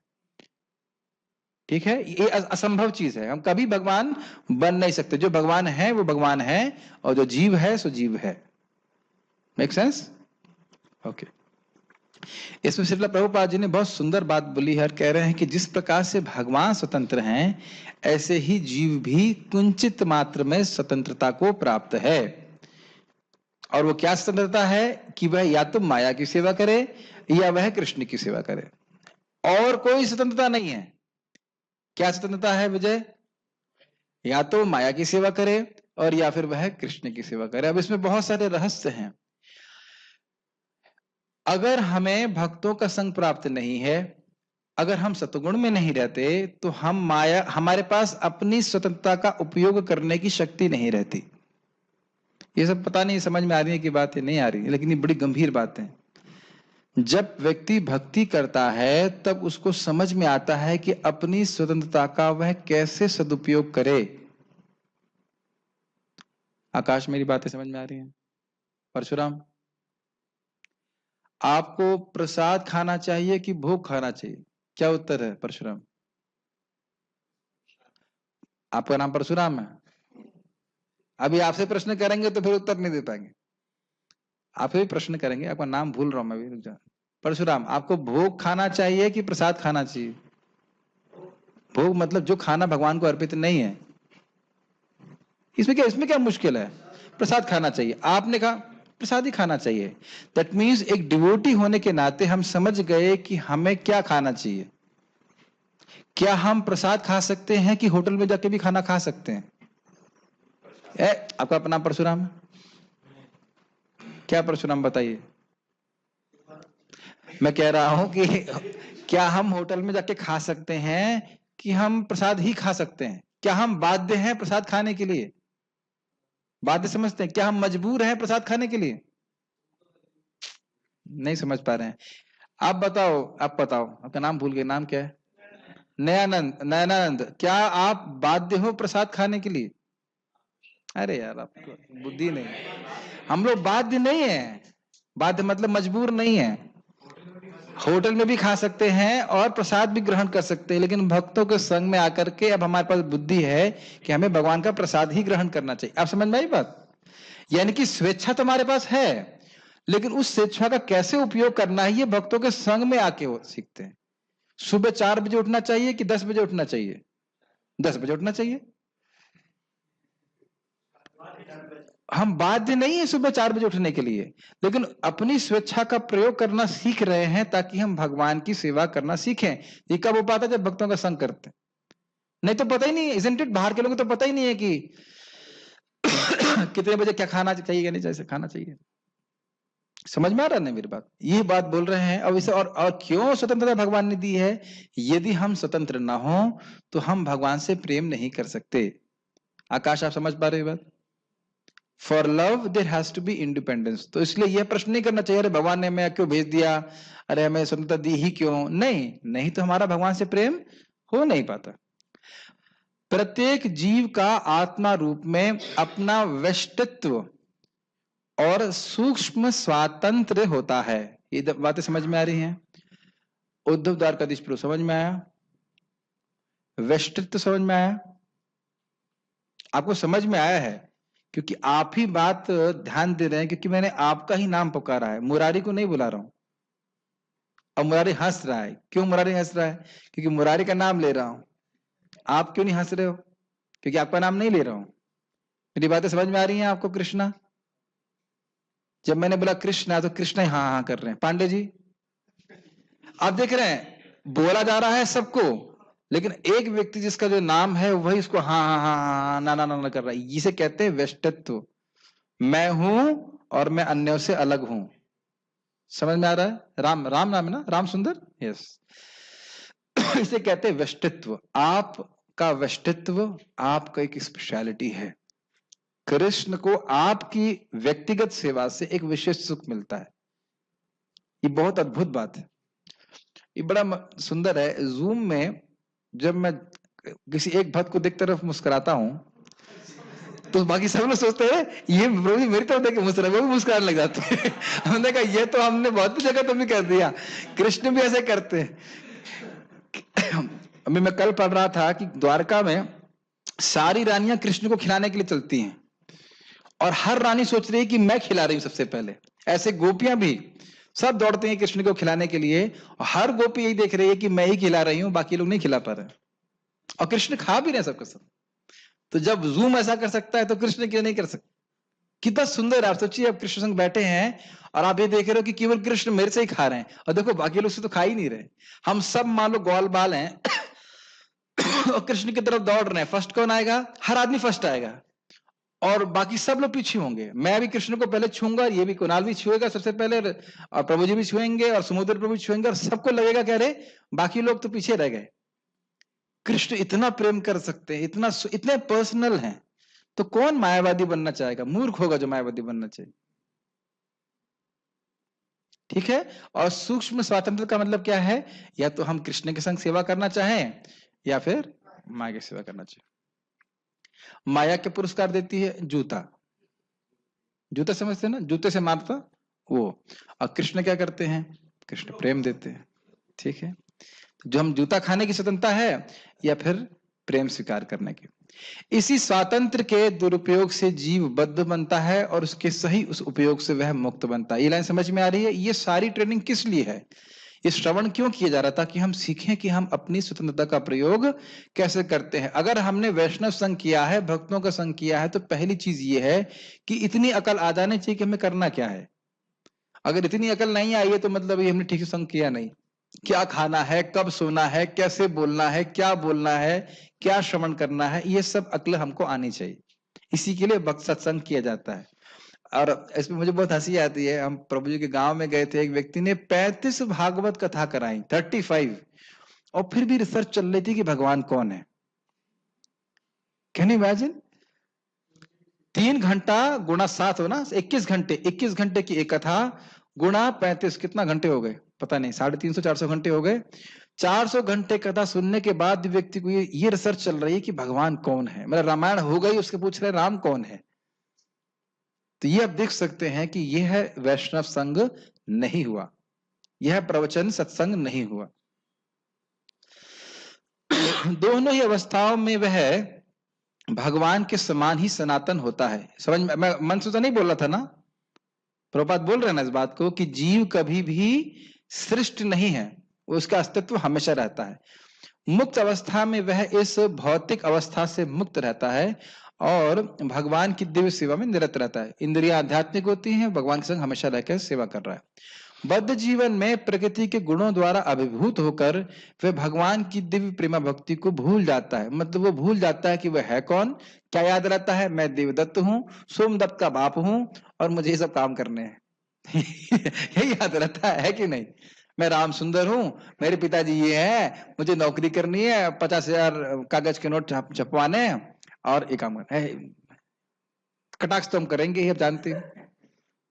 [SPEAKER 1] ठीक है, ये असंभव चीज है, हम कभी भगवान बन नहीं सकते। जो भगवान है वो भगवान है, और जो जीव है सो जीव है। Make sense? ओके। इसमें श्रील प्रभुपाद जी ने बहुत सुंदर बात बोली है, कह रहे हैं कि जिस प्रकार से भगवान स्वतंत्र हैं, ऐसे ही जीव भी कुंचित मात्र में स्वतंत्रता को प्राप्त है। और वो क्या स्वतंत्रता है? कि वह या तो माया की सेवा करे या वह कृष्ण की सेवा करे, और कोई स्वतंत्रता नहीं है। क्या स्वतंत्रता है विजय? या तो माया की सेवा करे और या फिर वह कृष्ण की सेवा करे। अब इसमें बहुत सारे रहस्य हैं। अगर हमें भक्तों का संग प्राप्त नहीं है, अगर हम सतगुण में नहीं रहते, तो हम माया, हमारे पास अपनी स्वतंत्रता का उपयोग करने की शक्ति नहीं रहती। ये सब पता नहीं समझ में आ रही है कि बात है नहीं आ रही है, लेकिन ये बड़ी गंभीर बात है। जब व्यक्ति भक्ति करता है तब उसको समझ में आता है कि अपनी स्वतंत्रता का वह कैसे सदुपयोग करे। आकाश, मेरी बातें समझ में आ रही हैं? परशुराम, आपको प्रसाद खाना चाहिए कि भोग खाना चाहिए? क्या उत्तर है परशुराम? आपका नाम परशुराम है? अभी आपसे प्रश्न करेंगे तो फिर उत्तर नहीं दे पाएंगे। आपसे भी प्रश्न करेंगे, आपका नाम भूल रहा हूं मैं भी। परशुराम, आपको भोग खाना चाहिए कि प्रसाद खाना चाहिए? भोग मतलब जो खाना भगवान को अर्पित नहीं है। इसमें क्या मुश्किल है? प्रसाद खाना चाहिए। आपने कहा प्रसाद ही खाना चाहिए। दैट मीन्स एक डिवोटी होने के नाते हम समझ गए कि हमें क्या खाना चाहिए। क्या हम प्रसाद खा सकते हैं कि होटल में जाके भी खाना खा सकते हैं? आपका अपना परशुराम है? क्या परशुराम बताइए? मैं कह रहा हूं कि क्या हम होटल में जाके खा सकते हैं कि हम प्रसाद ही खा सकते हैं? क्या हम बाध्य हैं प्रसाद खाने के लिए? बाध्य समझते हैं? क्या हम मजबूर हैं प्रसाद खाने के लिए? नहीं समझ पा रहे हैं। आप बताओ, आप बताओ, आपका नाम भूल गए, नाम क्या है? नयानंद। नयनानंद, क्या आप बाध्य हो प्रसाद खाने के लिए? अरे यार, आपको बुद्धि नहीं। हम लोग बाध्य नहीं है। बाध्य मतलब मजबूर नहीं है। होटल में भी खा सकते हैं और प्रसाद भी ग्रहण कर सकते हैं, लेकिन भक्तों के संग में आकर के अब हमारे पास बुद्धि है कि हमें भगवान का प्रसाद ही ग्रहण करना चाहिए। आप समझ में आई बात? यानी कि स्वेच्छा तो हमारे पास है, लेकिन उस स्वेच्छा का कैसे उपयोग करना है ये भक्तों के संग में आके वो सीखते हैं। सुबह 4 बजे उठना चाहिए कि 10 बजे उठना चाहिए? 10 बजे उठना चाहिए। हम बाध्य नहीं है सुबह 4 बजे उठने के लिए, लेकिन अपनी स्वेच्छा का प्रयोग करना सीख रहे हैं ताकि हम भगवान की सेवा करना सीखें। ये कब हो पाता है? जब भक्तों का संग करते हैं। नहीं तो पता ही नहीं है, इजंट इट? बाहर के लोगों को तो पता ही नहीं है कि कितने बजे क्या खाना चाहिए या नहीं चाहिए, खाना चाहिए। समझ में आ रहा है ना मेरी बात? ये बात बोल रहे हैं। अब इसे और क्यों स्वतंत्रता भगवान ने दी है? यदि हम स्वतंत्र ना हो तो हम भगवान से प्रेम नहीं कर सकते। आकाश, आप समझ पा रहे हो बात? For love there has to be independence. तो इसलिए यह प्रश्न नहीं करना चाहिए अरे भगवान ने हमें क्यों भेज दिया, अरे हमें स्वतंत्रता दी ही क्यों? नहीं तो हमारा भगवान से प्रेम हो नहीं पाता। प्रत्येक जीव का आत्मा रूप में अपना व्यष्टित्व और सूक्ष्म स्वातंत्र होता है। ये बातें समझ में आ रही हैं? उद्धव द्वारकाधीश प्रभु समझ में आया? व्यष्टित्व समझ में आया? आपको समझ में आया है क्योंकि आप ही बात ध्यान दे रहे हैं, क्योंकि मैंने आपका ही नाम पुकारा है, मुरारी को नहीं बुला रहा हूं। और मुरारी हंस रहा है। क्यों मुरारी हंस रहा है? क्योंकि मुरारी का नाम ले रहा हूं। आप क्यों नहीं हंस रहे हो? क्योंकि आपका नाम नहीं ले रहा हूं। मेरी बातें समझ में आ रही हैं आपको? कृष्णा, जब मैंने बोला कृष्णा तो कृष्णा ही हाँ कर रहे हैं। पांडे जी, आप देख रहे हैं बोला जा रहा है सबको, लेकिन एक व्यक्ति जिसका जो नाम है वही उसको हाँ ना कर रहा है। इसे कहते हैं व्यष्टित्व। मैं हूं और मैं अन्यों से अलग हूं। समझ में आ रहा है? राम नाम है ना, राम सुंदर। यस। इसे कहते हैं व्यष्टित्व। आपका व्यष्टित्व आपका एक स्पेशलिटी है। कृष्ण को आपकी व्यक्तिगत सेवा से एक विशेष सुख मिलता है। ये बहुत अद्भुत बात है। ये बड़ा सुंदर है। जूम में जब मैं किसी एक भक्त को देख तरफ मुस्कुराता हूं तो बाकी सब लोग सोचते हैं ये प्रभु जी मेरी तरफ देख के मुस्कुरा, वो भी मुस्कुराने लग जाते हैं। हमने कहा ये तो हमने बहुत जगह तो भी कर दिया, कृष्ण भी ऐसे करते हैं। अभी मैं कल पढ़ रहा था कि द्वारका में सारी रानियां कृष्ण को खिलाने के लिए चलती हैं और हर रानी सोच रही है कि मैं खिला रही हूं सबसे पहले। ऐसे गोपियां भी सब दौड़ते हैं कृष्ण को खिलाने के लिए और हर गोपी यही देख रही है कि मैं ही खिला रही हूं, बाकी लोग नहीं खिला पा रहे और कृष्ण खा भी रहे सबके सब। तो जब जूम ऐसा कर सकता है तो कृष्ण क्यों नहीं कर सकता? कितना सुंदर। आप सोचिए आप कृष्ण संग बैठे हैं और आप ये देख रहे हो कि केवल कृष्ण मेरे से ही खा रहे हैं और देखो बाकी लोग से तो खा ही नहीं रहे। हम सब मान लो ग्वाल बाल हैं और कृष्ण की तरफ दौड़ रहे हैं। फर्स्ट कौन आएगा? हर आदमी फर्स्ट आएगा और बाकी सब लोग पीछे होंगे। मैं भी कृष्ण को पहले छूंगा और ये भी कुणाल भी छुएगा सबसे पहले और प्रभु जी भी छुएंगे और समुद्र प्रभु छुएंगे और सबको लगेगा कह रहे बाकी लोग तो पीछे रह गए। कृष्ण इतना प्रेम कर सकते हैं, इतने पर्सनल हैं, तो कौन मायावादी बनना चाहेगा? मूर्ख होगा जो मायावादी बनना चाहिए। ठीक है। और सूक्ष्म स्वातंत्र का मतलब क्या है? या तो हम कृष्ण के संग सेवा करना चाहें या फिर माया की सेवा करना चाहिए। माया के पुरस्कार देती है जूता। जूता समझते हैं ना, जूते से मारता वो। और कृष्ण क्या करते हैं? कृष्ण प्रेम देते हैं। ठीक है। जो हम जूता खाने की स्वतंत्रता है या फिर प्रेम स्वीकार करने की। इसी स्वातंत्र के दुरुपयोग से जीव बद्ध बनता है और उसके सही उस उपयोग से वह मुक्त बनता है। ये लाइन समझ में आ रही है? ये सारी ट्रेनिंग किस लिए है? ये श्रवण क्यों किया जा रहा था? कि हम सीखें कि हम अपनी स्वतंत्रता का प्रयोग कैसे करते हैं। अगर हमने वैष्णव संग किया है, भक्तों का संग किया है, तो पहली चीज ये है कि इतनी अकल आ जानी चाहिए कि हमें करना क्या है। अगर इतनी अकल नहीं आई है तो मतलब ये हमने ठीक से संग किया नहीं। क्या खाना है, कब सोना है, कैसे बोलना है, क्या बोलना है, क्या श्रवण करना है, ये सब अक्ल हमको आनी चाहिए। इसी के लिए भक्त सत्संग किया जाता है। और इसमें मुझे बहुत हंसी आती है। हम प्रभु जी के गांव में गए थे, एक व्यक्ति ने 35 भागवत कथा कराई, 35, और फिर भी रिसर्च चल रही थी कि भगवान कौन है। Can you imagine? 3 घंटा गुणा 7 हो ना, 21 घंटे, 21 घंटे की एक कथा गुणा 35, कितना घंटे हो गए पता नहीं, 350 400 घंटे हो गए। 400 घंटे कथा सुनने के बाद व्यक्ति को ये रिसर्च चल रही है कि भगवान कौन है। मतलब रामायण हो गई, उसके पूछ रहे राम कौन है। तो ये आप देख सकते हैं कि यह वैष्णव संग नहीं हुआ, यह प्रवचन सत्संग नहीं हुआ। दोनों ही अवस्थाओं में वह भगवान के समान ही सनातन होता है। समझ में? मैं मन से तो नहीं बोल रहा था ना, प्रभुपाद बोल रहे हैं ना इस बात को कि जीव कभी भी सृष्ट नहीं है, उसका अस्तित्व हमेशा रहता है। मुक्त अवस्था में वह इस भौतिक अवस्था से मुक्त रहता है और भगवान की दिव्य सेवा में निरत रहता है। इंद्रियां आध्यात्मिक होती हैं, भगवान के संग हमेशा रहकर सेवा कर रहा है। बद्ध जीवन में प्रकृति के गुणों द्वारा अभिभूत होकर वह भगवान की दिव्य प्रेमा भक्ति को भूल जाता है। मतलब वो भूल जाता है कि वह है कौन। क्या याद रहता है? मैं देवदत्त हूं, सोमदत्त का बाप हूं और मुझे ये सब काम करने हैं। यही याद रहता है कि नहीं? मैं राम सुंदर हूं, मेरे पिताजी ये है, मुझे नौकरी करनी है, 50,000 कागज के नोट छपवाने हैं और एक काम करना है। कटाक्ष तो हम करेंगे ही, अब जानते हैं।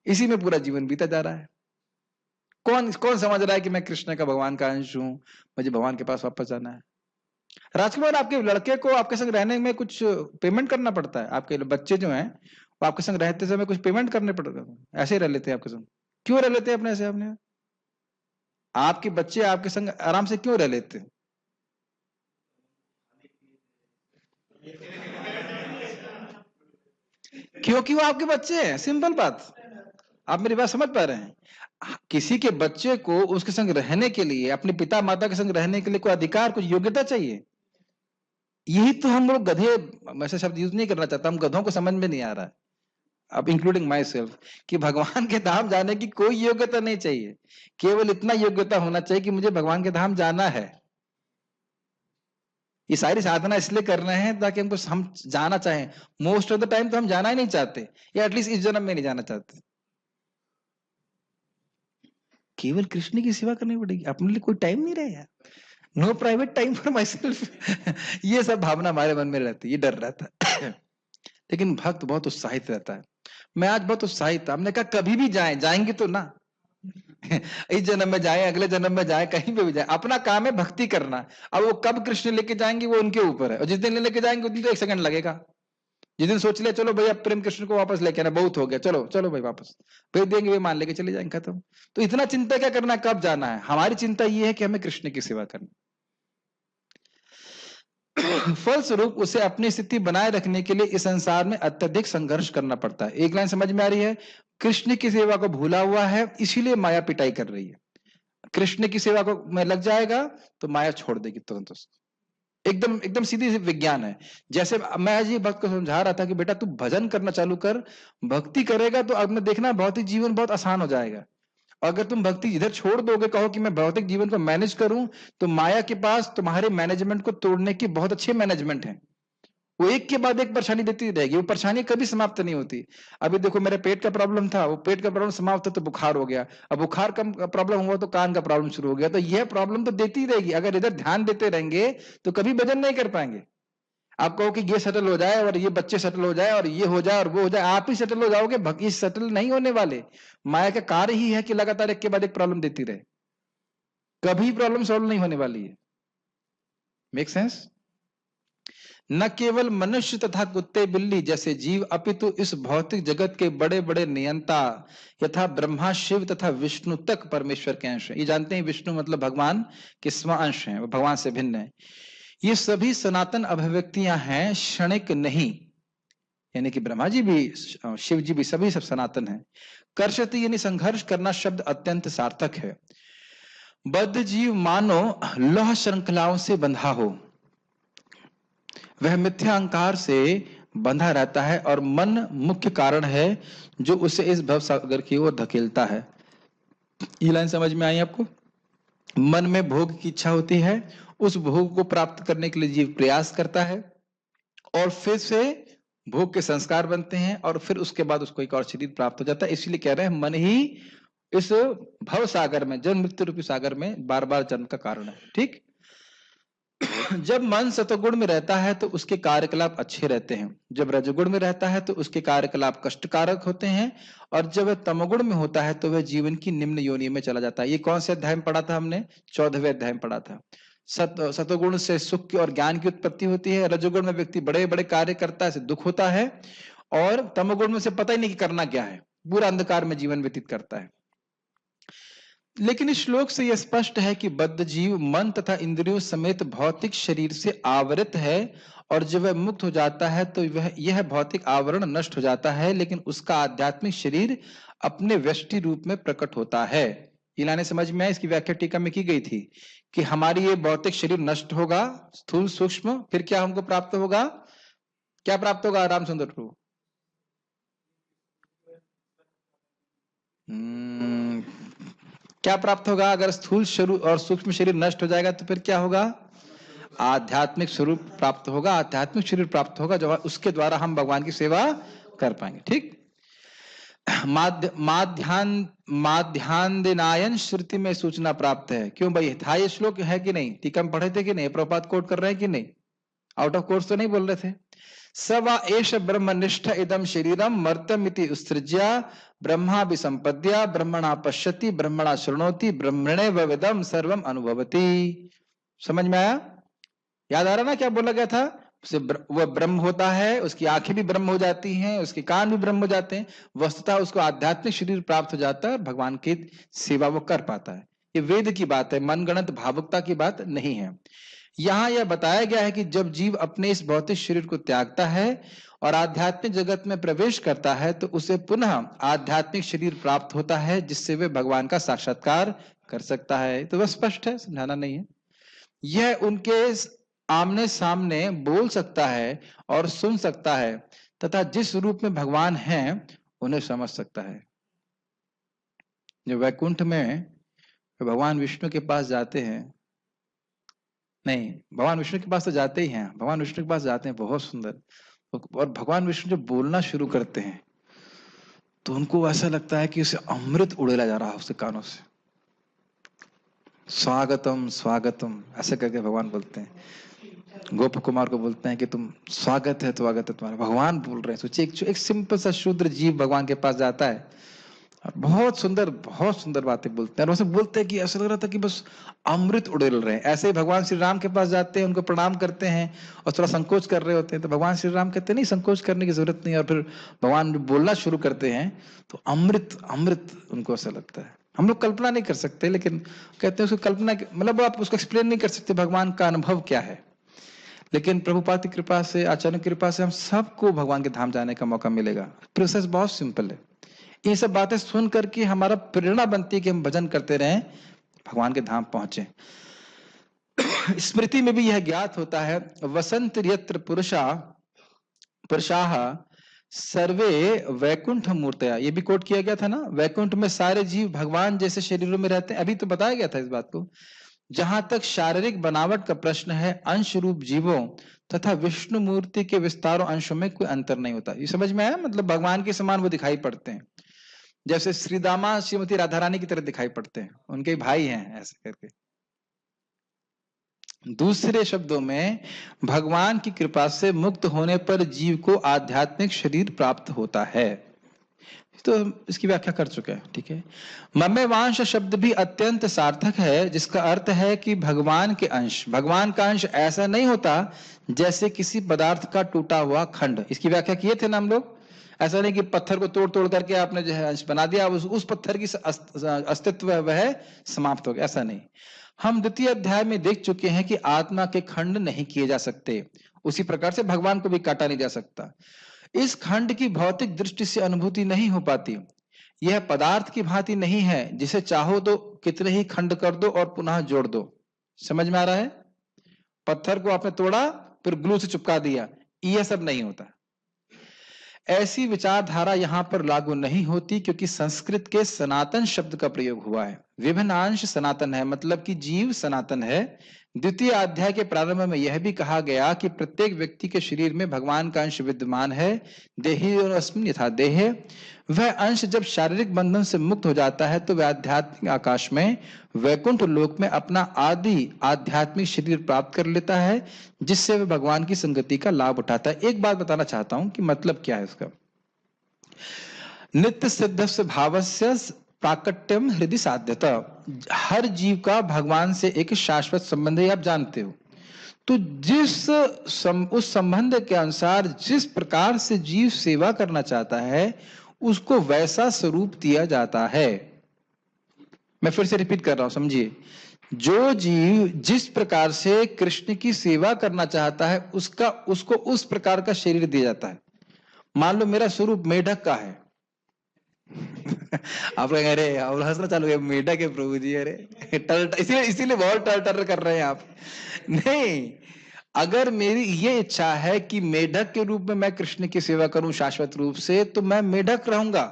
[SPEAKER 1] इसी में पूरा जीवन बीता जा रहा है। कौन कौन समझ रहा है कि मैं कृष्ण का भगवान का अंश हूं, मुझे भगवान के पास वापस जाना है। राजकुमार, आपके लड़के को आपके संग रहने में कुछ पेमेंट करना पड़ता है? आपके बच्चे जो हैं वो आपके संग रहते समय कुछ पेमेंट करने पड़ता है? ऐसे ही रह लेते हैं आपके संग? क्यों रह लेते हैं अपने से? आपने आपके बच्चे आपके संग आराम से क्यों रह लेते हैं? क्योंकि वो आपके बच्चे हैं। सिंपल बात। आप मेरी बात समझ पा रहे हैं? किसी के बच्चे को उसके संग रहने के लिए, अपने पिता माता के संग रहने के लिए कोई अधिकार, कुछ योग्यता चाहिए। यही तो हम लोग गधे, मैं ऐसा शब्द यूज नहीं करना चाहता, हम गधों को समझ में नहीं आ रहा है, अब इंक्लूडिंग माई सेल्फ, कि भगवान के धाम जाने की कोई योग्यता नहीं चाहिए। केवल इतना योग्यता होना चाहिए कि मुझे भगवान के धाम जाना है। ये सारी साधना इसलिए कर रहे हैं ताकि हमको हम जाना चाहें। मोस्ट ऑफ द टाइम तो हम जाना ही नहीं चाहते, या एटलीस्ट इस जन्म में नहीं जाना चाहते। केवल कृष्ण की सेवा करनी पड़ेगी, अपने लिए कोई टाइम नहीं रहेगा। No private time for myself. ये सब भावना हमारे मन में रहती है, ये डर रहता है। लेकिन भक्त बहुत उत्साहित रहता है। मैं आज बहुत उत्साहित था, हमने कहा कभी भी जाएं, जाएंगे तो ना इस जन्म में जाए, अगले जन्म में जाए, कहीं पे भी जाए, अपना काम है भक्ति करना। अब वो कब कृष्ण लेके जाएंगे वो उनके ऊपर है, और जिस दिन लेके जाएंगे उस दिन तो 1 सेकंड लगेगा। जिस दिन सोच ले चलो भाई अब प्रेम कृष्ण को वापस लेके आना, बहुत हो गया, चलो चलो भाई वापस भेज देंगे, वे मान लेके चले जाएंगे, खत्म। तो इतना चिंता क्या करना कब जाना है, हमारी चिंता ये है कि हमें कृष्ण की सेवा करनी। फलस्वरूप उसे अपनी स्थिति बनाए रखने के लिए इस संसार में अत्यधिक संघर्ष करना पड़ता है। एक लाइन समझ में आ रही है, कृष्ण की सेवा को भूला हुआ है इसीलिए माया पिटाई कर रही है। कृष्ण की सेवा को में लग जाएगा तो माया छोड़ देगी तुरंत उसको। एकदम एकदम सीधी सी विज्ञान है। जैसे मैं आज ये भक्त को समझा रहा था कि बेटा तू भजन करना चालू कर, भक्ति करेगा तो अब मैं देखना भौतिक जीवन बहुत आसान हो जाएगा। अगर तुम भक्ति इधर छोड़ दोगे, कहो कि मैं भौतिक जीवन को मैनेज करूं, तो माया के पास तुम्हारे मैनेजमेंट को तोड़ने की बहुत अच्छे मैनेजमेंट है। वो एक के बाद एक परेशानी देती रहेगी, वो परेशानी कभी समाप्त नहीं होती। अभी देखो मेरे पेट का प्रॉब्लम था, वो पेट का प्रॉब्लम समाप्त था तो बुखार हो गया, अब बुखार का प्रॉब्लम हुआ तो कान का प्रॉब्लम शुरू हो गया। तो यह प्रॉब्लम तो देती ही रहेगी, अगर इधर ध्यान देते रहेंगे तो कभी भजन नहीं कर पाएंगे। आप कहो कि ये सेटल हो जाए और ये बच्चे सेटल हो जाए और ये हो जाए और वो हो जाए, आप ही सेटल हो जाओगे, भक्ति सेटल नहीं होने वाले। माया का कार्य ही है कि लगातार एक के बाद एक प्रॉब्लम देती रहे, कभी प्रॉब्लम सॉल्व नहीं होने वाली है। Make sense? न केवल मनुष्य तथा कुत्ते बिल्ली जैसे जीव अपितु इस भौतिक जगत के बड़े बड़े नियंता यथा ब्रह्मा शिव तथा विष्णु तक परमेश्वर के अंश है। ये जानते हैं विष्णु मतलब भगवान के स्व अंश हैं, वो भगवान से भिन्न है। ये सभी सनातन अभिव्यक्तियां हैं, क्षणिक नहीं। यानी कि ब्रह्मा जी भी शिव जी भी सभी सब सनातन हैं। कर्षति यानी संघर्ष करना शब्द अत्यंत सार्थक है। बद्ध जीव मानो लौह श्रृंखलाओं से बंधा हो, वह मिथ्या अहंकार से बंधा रहता है और मन मुख्य कारण है जो उसे इस भव सागर की ओर धकेलता है। ये लाइन समझ में आई आपको? मन में भोग की इच्छा होती है, उस भोग को प्राप्त करने के लिए जीव प्रयास करता है और फिर से भोग के संस्कार बनते हैं और फिर उसके बाद उसको एक और शरीर प्राप्त हो जाता है। इसलिए कह रहे हैं मन ही इस भव सागर में, जन्म मृत्यु रूपी सागर में बार बार जन्म का कारण है। ठीक? जब मन सतोगुण में रहता है तो उसके कार्यकलाप अच्छे रहते हैं, जब रजोगुण में रहता है तो उसके कार्यकलाप कष्टकारक होते हैं, और जब वह तमोगुण में होता है तो वह जीवन की निम्न योनि में चला जाता है। ये कौन से अध्याय में पढ़ा था हमने? 14वें अध्याय में पढ़ा था। सतोगुण से सुख और ज्ञान की उत्पत्ति होती है, रजोगुण में व्यक्ति बड़े बड़े कार्य करता है, दुख होता है, और तमोगुण में से पता ही नहीं कि करना क्या है, पूरा अंधकार में जीवन व्यतीत करता है। लेकिन इस श्लोक से यह स्पष्ट है कि बद्ध जीव मन तथा इंद्रियों समेत भौतिक शरीर से आवृत है, और जब वह मुक्त हो जाता है तो वह यह भौतिक आवरण नष्ट हो जाता है, लेकिन उसका आध्यात्मिक शरीर अपने व्यष्टि रूप में प्रकट होता है। ये लाने समझ में आए? इसकी व्याख्या टीका में की गई थी कि हमारी ये भौतिक शरीर नष्ट होगा, स्थूल सूक्ष्म, फिर क्या हमको प्राप्त होगा? क्या प्राप्त होगा रामचंद्र प्रभु? क्या प्राप्त होगा? अगर स्थूल शरीर और सूक्ष्म शरीर नष्ट हो जाएगा तो फिर क्या होगा? आध्यात्मिक स्वरूप प्राप्त होगा, आध्यात्मिक शरीर प्राप्त होगा, जो उसके द्वारा हम भगवान की सेवा कर पाएंगे। ठीक? माध्यान्दिनायन श्रुति में सूचना प्राप्त है। क्यों भाई, था ये श्लोक है कि नहीं? टीका में पढ़े थे कि नहीं? प्रभुपाद कोट कर रहे हैं कि नहीं? आउट ऑफ कोर्स तो नहीं बोल रहे थे। सवा एष ब्रह्मनिष्ठ इदम शरीरम मर्तमिति उत्सृज्य ब्रह्मा विसंपद्य ब्रह्मणा पश्यति ब्रह्मणा शृणोति ब्रह्मणे वविदम सर्वम अनुभवति। समझ में आया? याद आ रहा ना क्या बोला गया था? वह ब्रह्म होता है, उसकी आंखें भी ब्रह्म हो जाती हैं, उसके कान भी ब्रह्म हो जाते हैं, वस्तुतः उसको आध्यात्मिक शरीर प्राप्त हो जाता है, भगवान की सेवा वो कर पाता है। ये वेद की बात है, मनगणत भावुकता की बात नहीं है। यहां यह बताया गया है कि जब जीव अपने इस भौतिक शरीर को त्यागता है और आध्यात्मिक जगत में प्रवेश करता है तो उसे पुनः आध्यात्मिक शरीर प्राप्त होता है, जिससे वह भगवान का साक्षात्कार कर सकता है। तो वह स्पष्ट है, समझाना नहीं है। यह उनके आमने सामने बोल सकता है और सुन सकता है तथा जिस रूप में भगवान हैं उन्हें समझ सकता है। जो वैकुंठ में भगवान विष्णु के पास जाते हैं, नहीं, भगवान विष्णु के पास तो जाते ही हैं, भगवान विष्णु के पास जाते हैं, बहुत सुंदर, और भगवान विष्णु जब बोलना शुरू करते हैं तो उनको ऐसा लगता है कि उसे अमृत उड़ेला जा रहा है उसके कानों से। स्वागतम स्वागतम ऐसे करके भगवान बोलते हैं। गोप कुमार को बोलते हैं कि तुम स्वागत है तुम्हारा। भगवान बोल रहे हैं। सोचिए एक सिंपल सा शूद्र जीव भगवान के पास जाता है और बहुत सुंदर बातें बोलते हैं और वैसे बोलते हैं कि ऐसा लग रहा था कि बस अमृत उड़ेल रहे हैं। ऐसे ही भगवान श्री राम के पास जाते हैं, उनको प्रणाम करते हैं और थोड़ा संकोच कर रहे होते हैं, तो भगवान श्री राम कहते हैं नहीं, संकोच करने की जरूरत नहीं। और फिर भगवान बोलना शुरू करते हैं तो अमृत अमृत उनको ऐसा लगता है। हम लोग कल्पना नहीं कर सकते, लेकिन कहते हैं उसको कल्पना मतलब आप उसको एक्सप्लेन नहीं कर सकते भगवान का अनुभव क्या है। लेकिन प्रभुपाद की कृपा से, आचार्य की कृपा से हम सबको भगवान के धाम जाने का मौका मिलेगा। प्रोसेस बहुत सिंपल है। ये सब बातें सुन करके हमारा प्रेरणा बनती है कि हम भजन करते रहें, भगवान के धाम पहुंचे। स्मृति में भी यह ज्ञात होता है, वसंत यत्र पुरुषाः सर्वे वैकुंठ मूर्तया, ये भी कोट किया गया था ना। वैकुंठ में सारे जीव भगवान जैसे शरीरों में रहते हैं। अभी तो बताया गया था इस बात को। जहां तक शारीरिक बनावट का प्रश्न है, अंश रूप जीवों तथा विष्णु मूर्ति के विस्तारों अंशों में कोई अंतर नहीं होता। ये समझ में आया? मतलब भगवान के समान वो दिखाई पड़ते हैं, जैसे श्री दामा श्रीमती राधा रानी की तरह दिखाई पड़ते हैं, उनके भाई हैं ऐसे करके। दूसरे शब्दों में, भगवान की कृपा से मुक्त होने पर जीव को आध्यात्मिक शरीर प्राप्त होता है। तो इसकी व्याख्या कर चुके हैं, ठीक है। ममेवांश शब्द भी अत्यंत सार्थक है, जिसका अर्थ है कि भगवान के अंश। भगवान का अंश ऐसा नहीं होता जैसे किसी पदार्थ का टूटा हुआ खंड। इसकी व्याख्या किए थे ना हम लोग। ऐसा नहीं कि पत्थर को तोड़ तोड़ करके आपने जो है अंश बना दिया, उस पत्थर की अस्तित्व वह समाप्त हो गया, ऐसा नहीं। हम द्वितीय अध्याय में देख चुके हैं कि आत्मा के खंड नहीं किए जा सकते, उसी प्रकार से भगवान को भी काटा नहीं जा सकता। इस खंड की भौतिक दृष्टि से अनुभूति नहीं हो पाती। यह पदार्थ की भांति नहीं है जिसे चाहो तो कितने ही खंड कर दो और पुनः जोड़ दो। समझ में आ रहा है? पत्थर को आपने तोड़ा फिर ग्लू से चिपका दिया, यह सब नहीं होता। ऐसी विचारधारा यहां पर लागू नहीं होती, क्योंकि संस्कृत के सनातन शब्द का प्रयोग हुआ है। विभिन्न अंश सनातन है, मतलब कि जीव सनातन है। द्वितीय अध्याय के प्रारंभ में यह भी कहा गया कि प्रत्येक व्यक्ति के शरीर में भगवान का अंश विद्यमान है। देहि और अस्मिन् यथा देहे। वह अंश जब शारीरिक बंधन से मुक्त हो जाता है तो वह आध्यात्मिक आकाश में वैकुंठ लोक में अपना आदि आध्यात्मिक शरीर प्राप्त कर लेता है, जिससे वह भगवान की संगति का लाभ उठाता है। एक बात बताना चाहता हूं कि मतलब क्या है इसका। नित्य सिद्धस्य भावस्य प्राकट्यम हृदय साध्यता। हर जीव का भगवान से एक शाश्वत संबंध है, आप जानते हो। तो उस संबंध के अनुसार जिस प्रकार से जीव सेवा करना चाहता है, उसको वैसा स्वरूप दिया जाता है। मैं फिर से रिपीट कर रहा हूं, समझिए। जो जीव जिस प्रकार से कृष्ण की सेवा करना चाहता है, उसको उस प्रकार का शरीर दिया जाता है। मान लो मेरा स्वरूप मेढक का है। आप कहेंगे अरे और हंसना चालू है, मेढक है प्रभु जी, अरे इसीलिए बहुत टर कर रहे हैं आप। नहीं, अगर मेरी ये इच्छा है कि मेढक के रूप में मैं कृष्ण की सेवा करूं शाश्वत रूप से, तो मैं मेढक रहूंगा।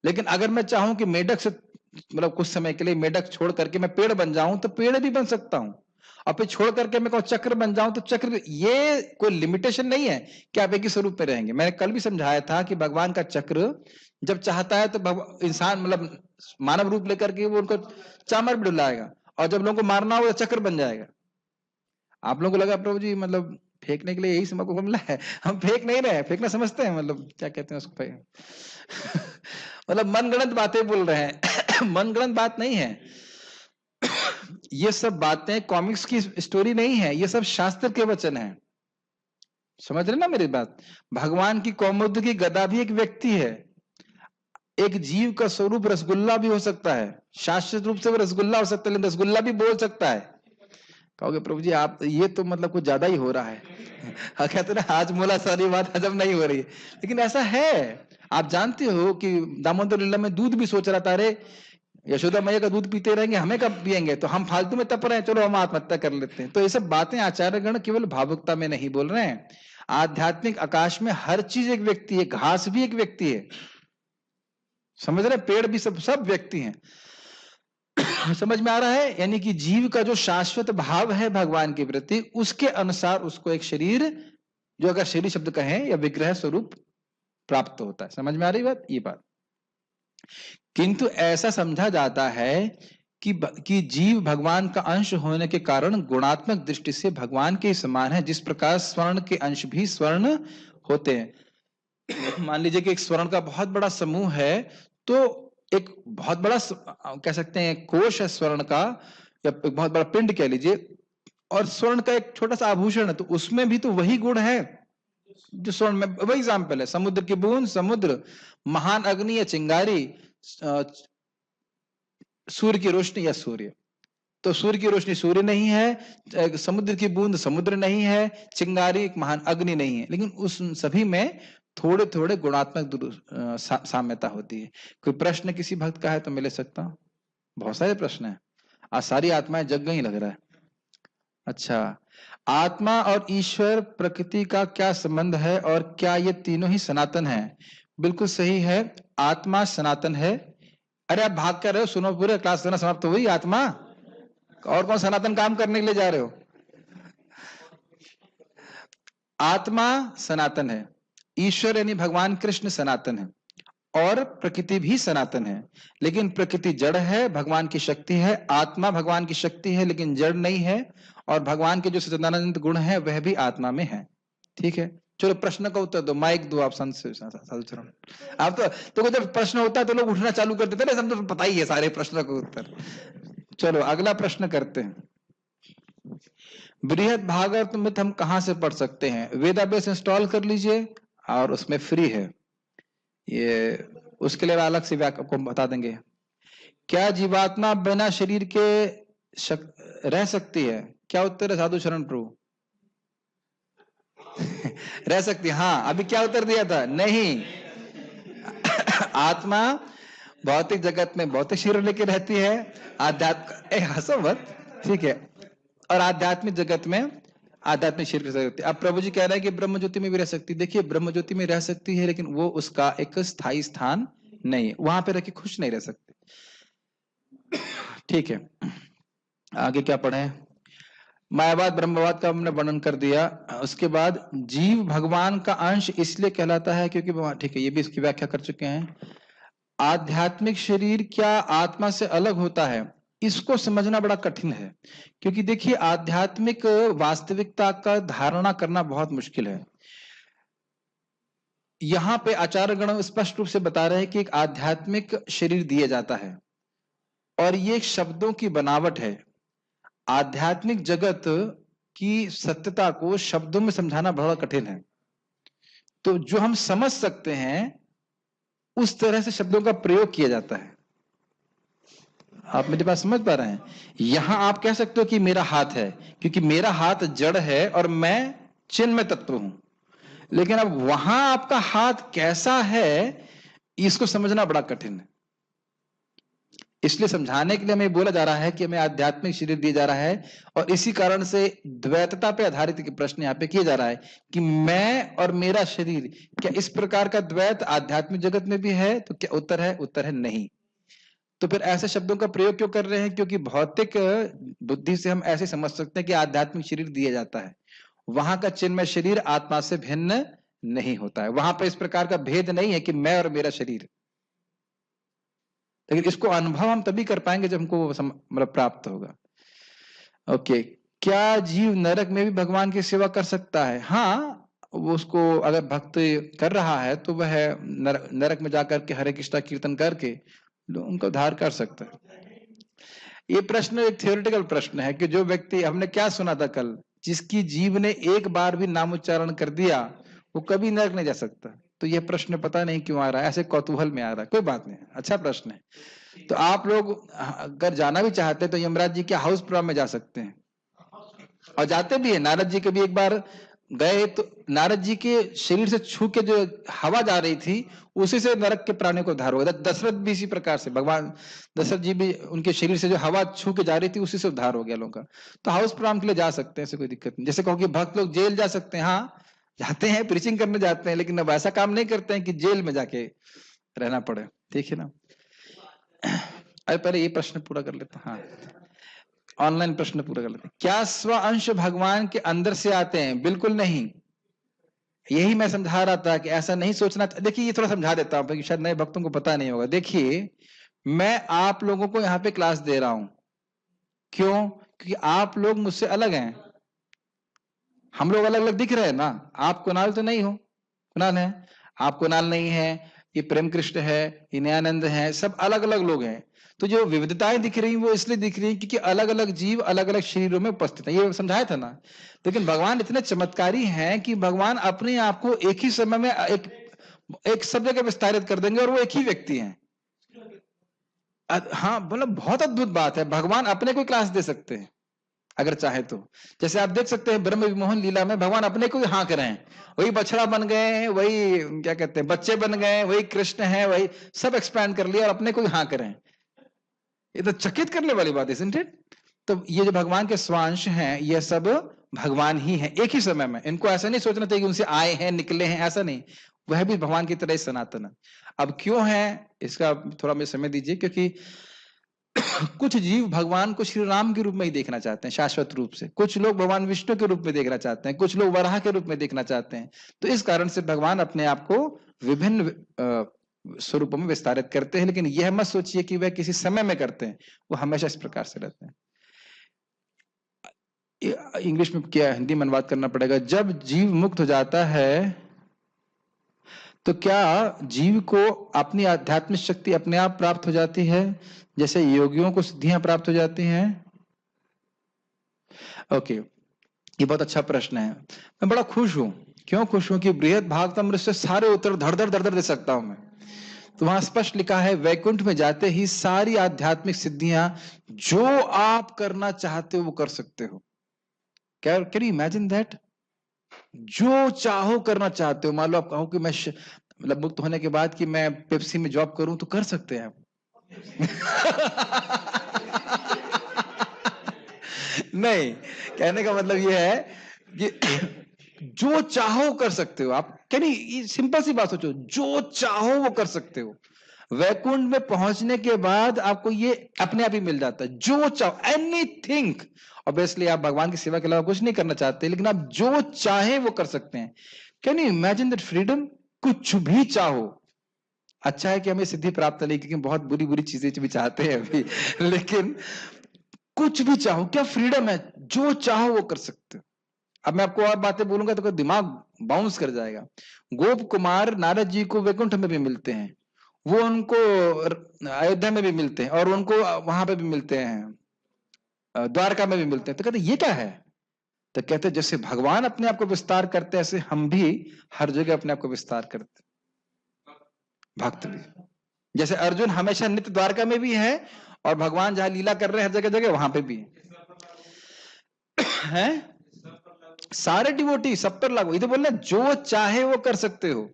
[SPEAKER 1] लेकिन अगर मैं चाहूं कि मेढक से मतलब कुछ समय के लिए मेढक छोड़ करके मैं पेड़ बन जाऊं, तो पेड़ भी बन सकता हूं। और फिर छोड़ करके मैं कहूं चक्र बन जाऊं, तो चक्र। ये कोई लिमिटेशन नहीं है कि आप एक ही स्वरूप में रहेंगे। मैंने कल भी समझाया था कि भगवान का चक्र जब चाहता है तो इंसान मतलब मानव रूप लेकर के वो उनको चामर भी डुलाएगा, और जब लोगों को मारना हो तो चक्र बन जाएगा। आप लोगों को लगा प्रभु जी मतलब फेंकने के लिए यही समय को मिला है। हम फेंक नहीं रहे, फेंकना समझते हैं, मतलब क्या कहते हैं उसको मतलब मनगढ़ंत बातें बोल रहे हैं। मनगढ़ंत बात नहीं है ये सब बातें, कॉमिक्स की स्टोरी नहीं है, ये सब शास्त्र के वचन है। समझ रहे ना मेरी बात? भगवान की कौमुद की गदा भी एक व्यक्ति है। एक जीव का स्वरूप रसगुल्ला भी हो सकता है, शाश्वत रूप से वो रसगुल्ला हो सकता है, लेकिन रसगुल्ला भी बोल सकता है। कहोगे प्रभु जी आप ये तो मतलब कुछ ज्यादा ही हो रहा है। कहते ना आज मोला सारी बात हजम नहीं हो रही है, लेकिन ऐसा है। आप जानते हो कि दामोदर लीला में दूध भी सोच रहा था, अरे यशोदा मैया का दूध पीते रहेंगे, हमें कब पिएंगे, तो हम फालतू में तप रहे हैं, चलो हम आत्महत्या कर लेते हैं। तो ये सब बातें आचार्यगण केवल भावुकता में नहीं बोल रहे हैं। आध्यात्मिक आकाश में हर चीज एक व्यक्ति है, घास भी एक व्यक्ति है, समझ रहे? पेड़ भी सब व्यक्ति हैं। समझ में आ रहा है? यानी कि जीव का जो शाश्वत भाव है भगवान के प्रति, उसके अनुसार उसको एक शरीर, जो अगर शरीर शब्द कहें या विग्रह स्वरूप, प्राप्त होता है। समझ में आ रही बात? ये बात। किंतु ऐसा समझा जाता है कि जीव भगवान का अंश होने के कारण गुणात्मक दृष्टि से भगवान के समान है, जिस प्रकार स्वर्ण के अंश भी स्वर्ण होते हैं। मान लीजिए कि एक स्वर्ण का बहुत बड़ा समूह है, तो एक बहुत बड़ा कह सकते हैं कोश है स्वर्ण का, या एक बहुत बड़ा पिंड कह लीजिए, और स्वर्ण का एक छोटा सा आभूषण है, तो उसमें भी तो वही गुण है जो स्वर्ण में। वही एग्जाम्पल है, समुद्र की बूंद समुद्र, महान अग्नि या चिंगारी, सूर्य की रोशनी या सूर्य। तो सूर्य की रोशनी सूर्य नहीं है, समुद्र की बूंद समुद्र नहीं है, चिंगारी एक महान अग्नि नहीं है, लेकिन उस सभी में थोड़े थोड़े गुणात्मक साम्यता होती है। कोई प्रश्न किसी भक्त का है तो मैं ले सकता हूं, बहुत सारे प्रश्न है, आज सारी आत्माएं जग गई लग रहा है। अच्छा, आत्मा और ईश्वर प्रकृति का क्या संबंध है और क्या ये तीनों ही सनातन है? बिल्कुल सही है, आत्मा सनातन है। अरे आप भाग कर रहे हो, सुनो पूरे, क्लास करना समाप्त हो गई। आत्मा और कौन सनातन काम करने के लिए जा रहे हो? आत्मा सनातन है, ईश्वर यानी भगवान कृष्ण सनातन है, और प्रकृति भी सनातन है। लेकिन प्रकृति जड़ है, भगवान की शक्ति है। आत्मा भगवान की शक्ति है लेकिन जड़ नहीं है, और भगवान के जो सच्चिदानंद गुण है वह भी आत्मा में है। ठीक है, चलो प्रश्न का उत्तर दो, माइक दो आप साधुचरण। आप तो जब प्रश्न होता है तो लोग उठना चालू कर देते हैं, तो पता ही है सारे प्रश्नों का उत्तर। चलो अगला प्रश्न करते हैं। बृहद भागवत हम कहां से पढ़ सकते हैं? वेदाबेस इंस्टॉल कर लीजिए और उसमें फ्री है ये, उसके लिए अलग से आपको बता देंगे। क्या जीवात्मा बिना शरीर के रह सकती है? क्या उत्तर है साधु शरण प्रभु? रह सकती है, हाँ। अभी क्या उत्तर दिया था? नहीं। आत्मा भौतिक जगत में भौतिक शरीर लेके रहती है, आध्यात्म हंसो मत, ठीक है, और आध्यात्मिक जगत में आध्यात्मिक शरीर के साथ रहती है। अब प्रभु जी कह रहे हैं कि ब्रह्म ज्योति में भी रह सकती है। देखिए, ब्रह्म ज्योति में रह सकती है, लेकिन वो उसका एक स्थायी स्थान नहीं है, वहां पे रह के खुश नहीं रह सकती। ठीक है, आगे क्या पढ़े? मायावाद ब्रह्मवाद का हमने वर्णन कर दिया। उसके बाद जीव भगवान का अंश इसलिए कहलाता है क्योंकि, ठीक है, ये भी इसकी व्याख्या कर चुके हैं। आध्यात्मिक शरीर क्या आत्मा से अलग होता है? इसको समझना बड़ा कठिन है, क्योंकि देखिए आध्यात्मिक वास्तविकता का धारणा करना बहुत मुश्किल है। यहां पे आचार्य गण स्पष्ट रूप से बता रहे हैं कि एक आध्यात्मिक शरीर दिया जाता है, और ये शब्दों की बनावट है। आध्यात्मिक जगत की सत्यता को शब्दों में समझाना बड़ा कठिन है। तो जो हम समझ सकते हैं उस तरह से शब्दों का प्रयोग किया जाता है। आप मेरी बात समझ पा रहे हैं? यहां आप कह सकते हो कि मेरा हाथ है, क्योंकि मेरा हाथ जड़ है और मैं चिन्मय तत्व हूं। लेकिन अब वहां आपका हाथ कैसा है, इसको समझना बड़ा कठिन है। इसलिए समझाने के लिए हमें बोला जा रहा है कि हमें आध्यात्मिक शरीर दिया जा रहा है, और इसी कारण से द्वैतता पे आधारित प्रश्न यहाँ पे किया जा रहा है कि मैं और मेरा शरीर, क्या इस प्रकार का द्वैत आध्यात्मिक जगत में भी है? तो क्या उत्तर है? उत्तर है नहीं। तो फिर ऐसे शब्दों का प्रयोग क्यों कर रहे हैं? क्योंकि भौतिक बुद्धि से हम ऐसे समझ सकते हैं कि आध्यात्मिक शरीर दिया जाता है, वहां का चिन्मय शरीर आत्मा से भिन्न नहीं होता है। वहां पर इस प्रकार का भेद नहीं है कि मैं और मेरा शरीर। लेकिन इसको अनुभव हम तभी कर पाएंगे जब हमको मतलब प्राप्त होगा। ओके, क्या जीव नरक में भी भगवान की सेवा कर सकता है? हाँ, वो उसको अगर भक्त कर रहा है तो वह नरक में जाकर के हरे कृष्णा कीर्तन करके उनका उद्धार कर सकता है। ये प्रश्न एक थियोरेटिकल प्रश्न है कि जो व्यक्ति, हमने क्या सुना था कल, जिसकी जीव ने एक बार भी नाम उच्चारण कर दिया वो कभी नरक नहीं जा सकता। तो यह प्रश्न पता नहीं क्यों आ रहा है, ऐसे कौतूहल में आ रहा है। कोई बात नहीं, अच्छा प्रश्न है। तो आप लोग अगर जाना भी चाहते हैं तो यमराज जी के हाउस प्रोग्राम में जा सकते हैं, और जाते भी है। नारद जी कभी एक बार गए तो नारद जी के शरीर से छू के जो हवा जा रही थी उसी से नरक के प्राणियों को उद्धार हो गया। दशरथ भी इसी प्रकार से, भगवान दशरथ जी भी उनके शरीर से जो हवा छू के जा रही थी उसी से उद्धार हो गया लोगों का। तो हाउस प्रोग्राम के लिए जा सकते हैं, ऐसे कोई दिक्कत नहीं। जैसे कहो कि भक्त लोग जेल जा सकते हैं, हाँ जाते हैं, प्रीचिंग करने जाते हैं, लेकिन अब ऐसा काम नहीं करते हैं कि जेल में जाके रहना पड़े। ठीक है ना? अरे पहले ये प्रश्न पूरा कर लेते हैं। हाँ, ऑनलाइन प्रश्न पूरा कर लेते हैं। क्या स्व अंश भगवान के अंदर से आते हैं? बिल्कुल नहीं। यही मैं समझा रहा था कि ऐसा नहीं सोचना। देखिए, ये थोड़ा समझा देता हूं क्योंकि शायद नए भक्तों को पता नहीं होगा। देखिए, मैं आप लोगों को यहाँ पे क्लास दे रहा हूं, क्यों? क्योंकि आप लोग मुझसे अलग हैं। हम लोग अलग अलग दिख रहे हैं ना। आप कुणाल तो नहीं हो, कुणाल है, आप कुणाल नहीं है, ये प्रेम कृष्ण है, ये नयानंद है, सब अलग अलग लोग हैं। तो जो विविधताएं दिख रही वो इसलिए दिख रही है क्योंकि अलग अलग जीव अलग अलग शरीरों में उपस्थित है, ये समझाया था ना। लेकिन भगवान इतने चमत्कारी हैं कि भगवान अपने आप को एक ही समय में एक सब जगह विस्तारित कर देंगे और वो एक ही व्यक्ति हैं। हाँ, मतलब बहुत अद्भुत बात है, भगवान अपने को क्लास दे सकते हैं अगर चाहे तो। जैसे आप देख सकते हैं ब्रह्म विमोहन लीला में भगवान अपने को ही हाँक रहे हैं, वही बछड़ा बन गए हैं, वही क्या कहते हैं बच्चे बन गए, वही कृष्ण है, वही सब एक्सपैंड कर लिया और अपने को ही हाँक रहे हैं। ये तो चकित करने वाली बात है, isn't it? तो ये जो भगवान के स्वांश हैं ये सब भगवान ही है एक ही समय में। इनको ऐसा नहीं सोचना चाहिए कि उनसे आए हैं निकले हैं, ऐसा नहीं, वह भी भगवान की तरह ही सनातन है। अब क्यों है इसका थोड़ा मुझे समय दीजिए, क्योंकि कुछ जीव भगवान को श्री राम के रूप में ही देखना चाहते हैं शाश्वत रूप से, कुछ लोग भगवान विष्णु के रूप में देखना चाहते हैं, कुछ लोग वराह के रूप में देखना चाहते हैं। तो इस कारण से भगवान अपने आप को विभिन्न स्वरूपों में विस्तारित करते हैं, लेकिन यह मत सोचिए कि वह किसी समय में करते हैं, वो हमेशा इस प्रकार से रहते हैं। इंग्लिश में क्या, हिंदी में अनुवाद करना पड़ेगा। जब जीव मुक्त हो जाता है तो क्या जीव को अपनी आध्यात्मिक शक्ति अपने आप प्राप्त हो जाती है, जैसे योगियों को सिद्धियां प्राप्त हो जाती हैं? ओके, ये बहुत अच्छा प्रश्न है। मैं बड़ा खुश हूं। क्यों खुश हूं? कि बृहद भागवतामृत से सारे उत्तर धड़ धड़ धड़ धड़ दे सकता हूं मैं। तो वहां स्पष्ट लिखा है, वैकुंठ में जाते ही सारी आध्यात्मिक सिद्धियां जो आप करना चाहते हो वो कर सकते हो। Can you imagine that? जो चाहो करना चाहते हो। मान लो आप कहो कि मैं मतलब मुक्त होने के बाद कि मैं पेप्सी में जॉब करूं, तो कर सकते हैं आप। नहीं, कहने का मतलब यह है कि जो चाहो कर सकते हो आप। कैन सिंपल सी बात सोचो, जो चाहो वो कर सकते हो। वैकुंठ में पहुंचने के बाद आपको ये अपने आप ही मिल जाता है, जो चाहो, एनीथिंग। ऑब्वियसली आप भगवान की सेवा के अलावा कुछ नहीं करना चाहते, लेकिन आप जो चाहे वो कर सकते हैं। Can you imagine that freedom? कुछ भी चाहो। अच्छा है कि हमें सिद्धि प्राप्त नहीं, क्योंकि बहुत बुरी बुरी चीजें भी चाहते हैं अभी, लेकिन कुछ भी चाहो, क्या फ्रीडम है, जो चाहो वो कर सकते हो। अब मैं आपको और बातें बोलूंगा तो दिमाग बाउंस कर जाएगा। गोप कुमार नारद जी को वैकुंठ में भी मिलते हैं, वो उनको अयोध्या में भी मिलते हैं, और उनको वहां पे भी मिलते हैं, द्वारका में भी मिलते हैं। तो कहते ये क्या है? तो कहते जैसे भगवान अपने आप को विस्तार करते हैं, ऐसे हम भी हर जगह अपने आप को विस्तार करते, भक्त भी। जैसे अर्जुन हमेशा नित्य द्वारका में भी है, और भगवान जहां लीला कर रहे हैं हर जगह जगह वहां पे भी है। सारे डिवोटी सब पर लागू। इधर बोल रहे जो चाहे वो कर सकते हो।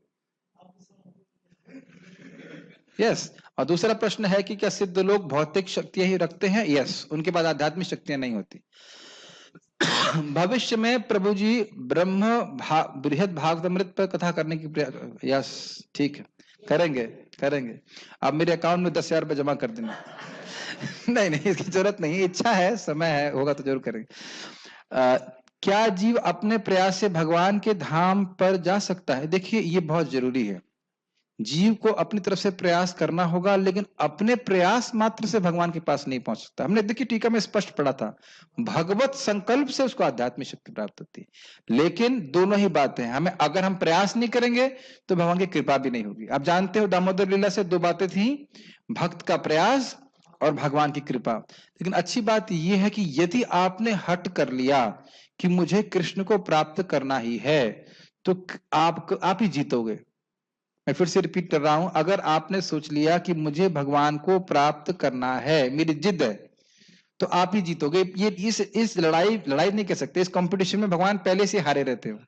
[SPEAKER 1] यस। और दूसरा प्रश्न है कि क्या सिद्ध लोग भौतिक शक्तियां ही रखते हैं? यस, उनके पास आध्यात्मिक शक्तियां नहीं होती। भविष्य में प्रभु जी बृहद भागवतामृत पर कथा करने की यस, ठीक है, करेंगे करेंगे। अब मेरे अकाउंट में 10,000 रुपये जमा कर देना। नहीं नहीं, इसकी जरूरत नहीं, इच्छा है, समय है, होगा तो जरूर करेंगे। क्या जीव अपने प्रयास से भगवान के धाम पर जा सकता है? देखिए, ये बहुत जरूरी है। जीव को अपनी तरफ से प्रयास करना होगा, लेकिन अपने प्रयास मात्र से भगवान के पास नहीं पहुंच सकता। हमने देखिए टीका में स्पष्ट पढ़ा था, भगवत संकल्प से उसको आध्यात्मिक शक्ति प्राप्त होती है। लेकिन दोनों ही बातें हैं, हमें अगर हम प्रयास नहीं करेंगे तो भगवान की कृपा भी नहीं होगी। आप जानते हो दामोदर लीला से 2 बातें थी, भक्त का प्रयास और भगवान की कृपा। लेकिन अच्छी बात यह है कि यदि आपने हट कर लिया कि मुझे कृष्ण को प्राप्त करना ही है, तो आप ही जीतोगे। मैं फिर से रिपीट कर रहा हूं, अगर आपने सोच लिया कि मुझे भगवान को प्राप्त करना है, मेरी जिद है, तो आप ही जीतोगे। ये इस लड़ाई नहीं कह सकते, इस कंपटीशन में भगवान पहले से हारे रहते हो।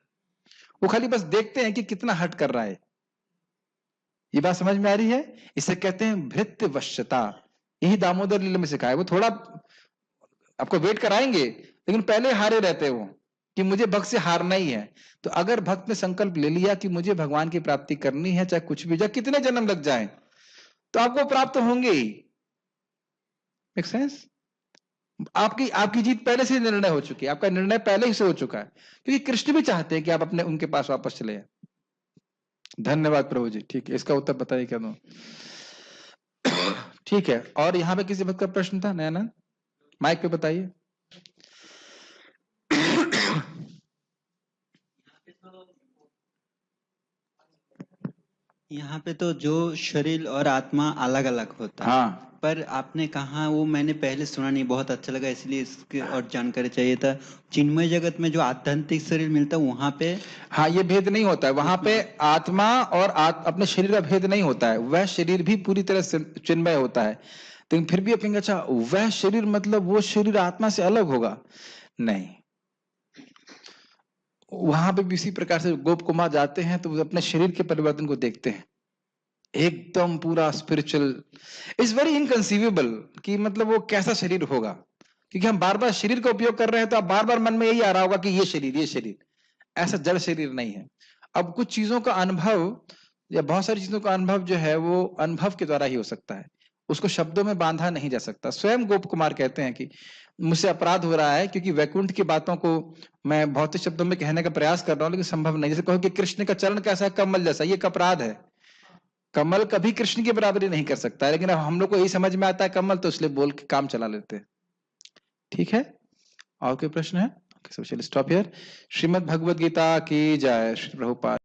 [SPEAKER 1] वो खाली बस देखते हैं कि कितना हट कर रहा है। ये बात समझ में आ रही है? इसे कहते हैं भृत्य वश्यता। यही दामोदर लीला में सिखाया। वो थोड़ा आपको वेट कराएंगे, लेकिन पहले हारे रहते हो कि मुझे भक्त से हारना ही है। तो अगर भक्त ने संकल्प ले लिया कि मुझे भगवान की प्राप्ति करनी है, चाहे कुछ भी, चाहे कितने जन्म लग जाए, तो आपको प्राप्त होंगे ही। Make sense? आपकी जीत पहले से निर्णय हो चुकी है, आपका निर्णय पहले ही से हो चुका है, क्योंकि कृष्ण भी चाहते हैं कि आप अपने उनके पास वापस चले जाए। धन्यवाद प्रभु जी। ठीक है, इसका उत्तर बताइए क्या दूं? ठीक है, और यहाँ पे किसी भक्त का प्रश्न था नयानंद, माइक पे बताइए।
[SPEAKER 4] यहाँ पे तो जो शरीर और आत्मा अलग अलग होता है,
[SPEAKER 1] हाँ
[SPEAKER 4] पर आपने कहा वो मैंने पहले सुना नहीं, बहुत अच्छा लगा, इसलिए इसकी और जानकारी चाहिए था। चिन्मय जगत में जो आध्यात्मिक शरीर मिलता है वहां पे,
[SPEAKER 1] हाँ, ये भेद नहीं होता है वहां पे, आत्मा और अपने शरीर का भेद नहीं होता है, वह शरीर भी पूरी तरह से चिन्मय होता है। लेकिन फिर भी आप कहेंगे अच्छा वह शरीर मतलब वो शरीर आत्मा से अलग होगा, नहीं। वहां पे भी इसी प्रकार से गोप कुमार जाते हैं तो वो अपने शरीर के परिवर्तन को देखते हैं, एकदम पूरा स्पिरिचुअल, इट्स वेरी इनकंसीवेबल कि मतलब वो कैसा शरीर होगा, क्योंकि हम बार बार शरीर का उपयोग कर रहे हैं तो अब बार बार मन में यही आ रहा होगा कि ये शरीर ऐसा जड़ शरीर नहीं है। अब कुछ चीजों का अनुभव या बहुत सारी चीजों का अनुभव जो है वो अनुभव के द्वारा ही हो सकता है, उसको शब्दों में बांधा नहीं जा सकता। स्वयं गोप कुमार कहते हैं कि मुझसे अपराध हो रहा है क्योंकि वैकुंठ की बातों को मैं भौतिक शब्दों में कहने का प्रयास कर रहा हूं लेकिन संभव नहीं। जैसे कहो कि कृष्ण का चरण कैसा है, कमल जैसा, ये एक अपराध है। कमल कभी कृष्ण की बराबरी नहीं कर सकता है, लेकिन अब हम लोग को यही समझ में आता है कमल, तो इसलिए बोल के काम चला लेते हैं। ठीक है, और कोई प्रश्न है? चलिए स्टॉप हियर। श्रीमद् भगवद गीता की जय। श्री प्रभुपाद।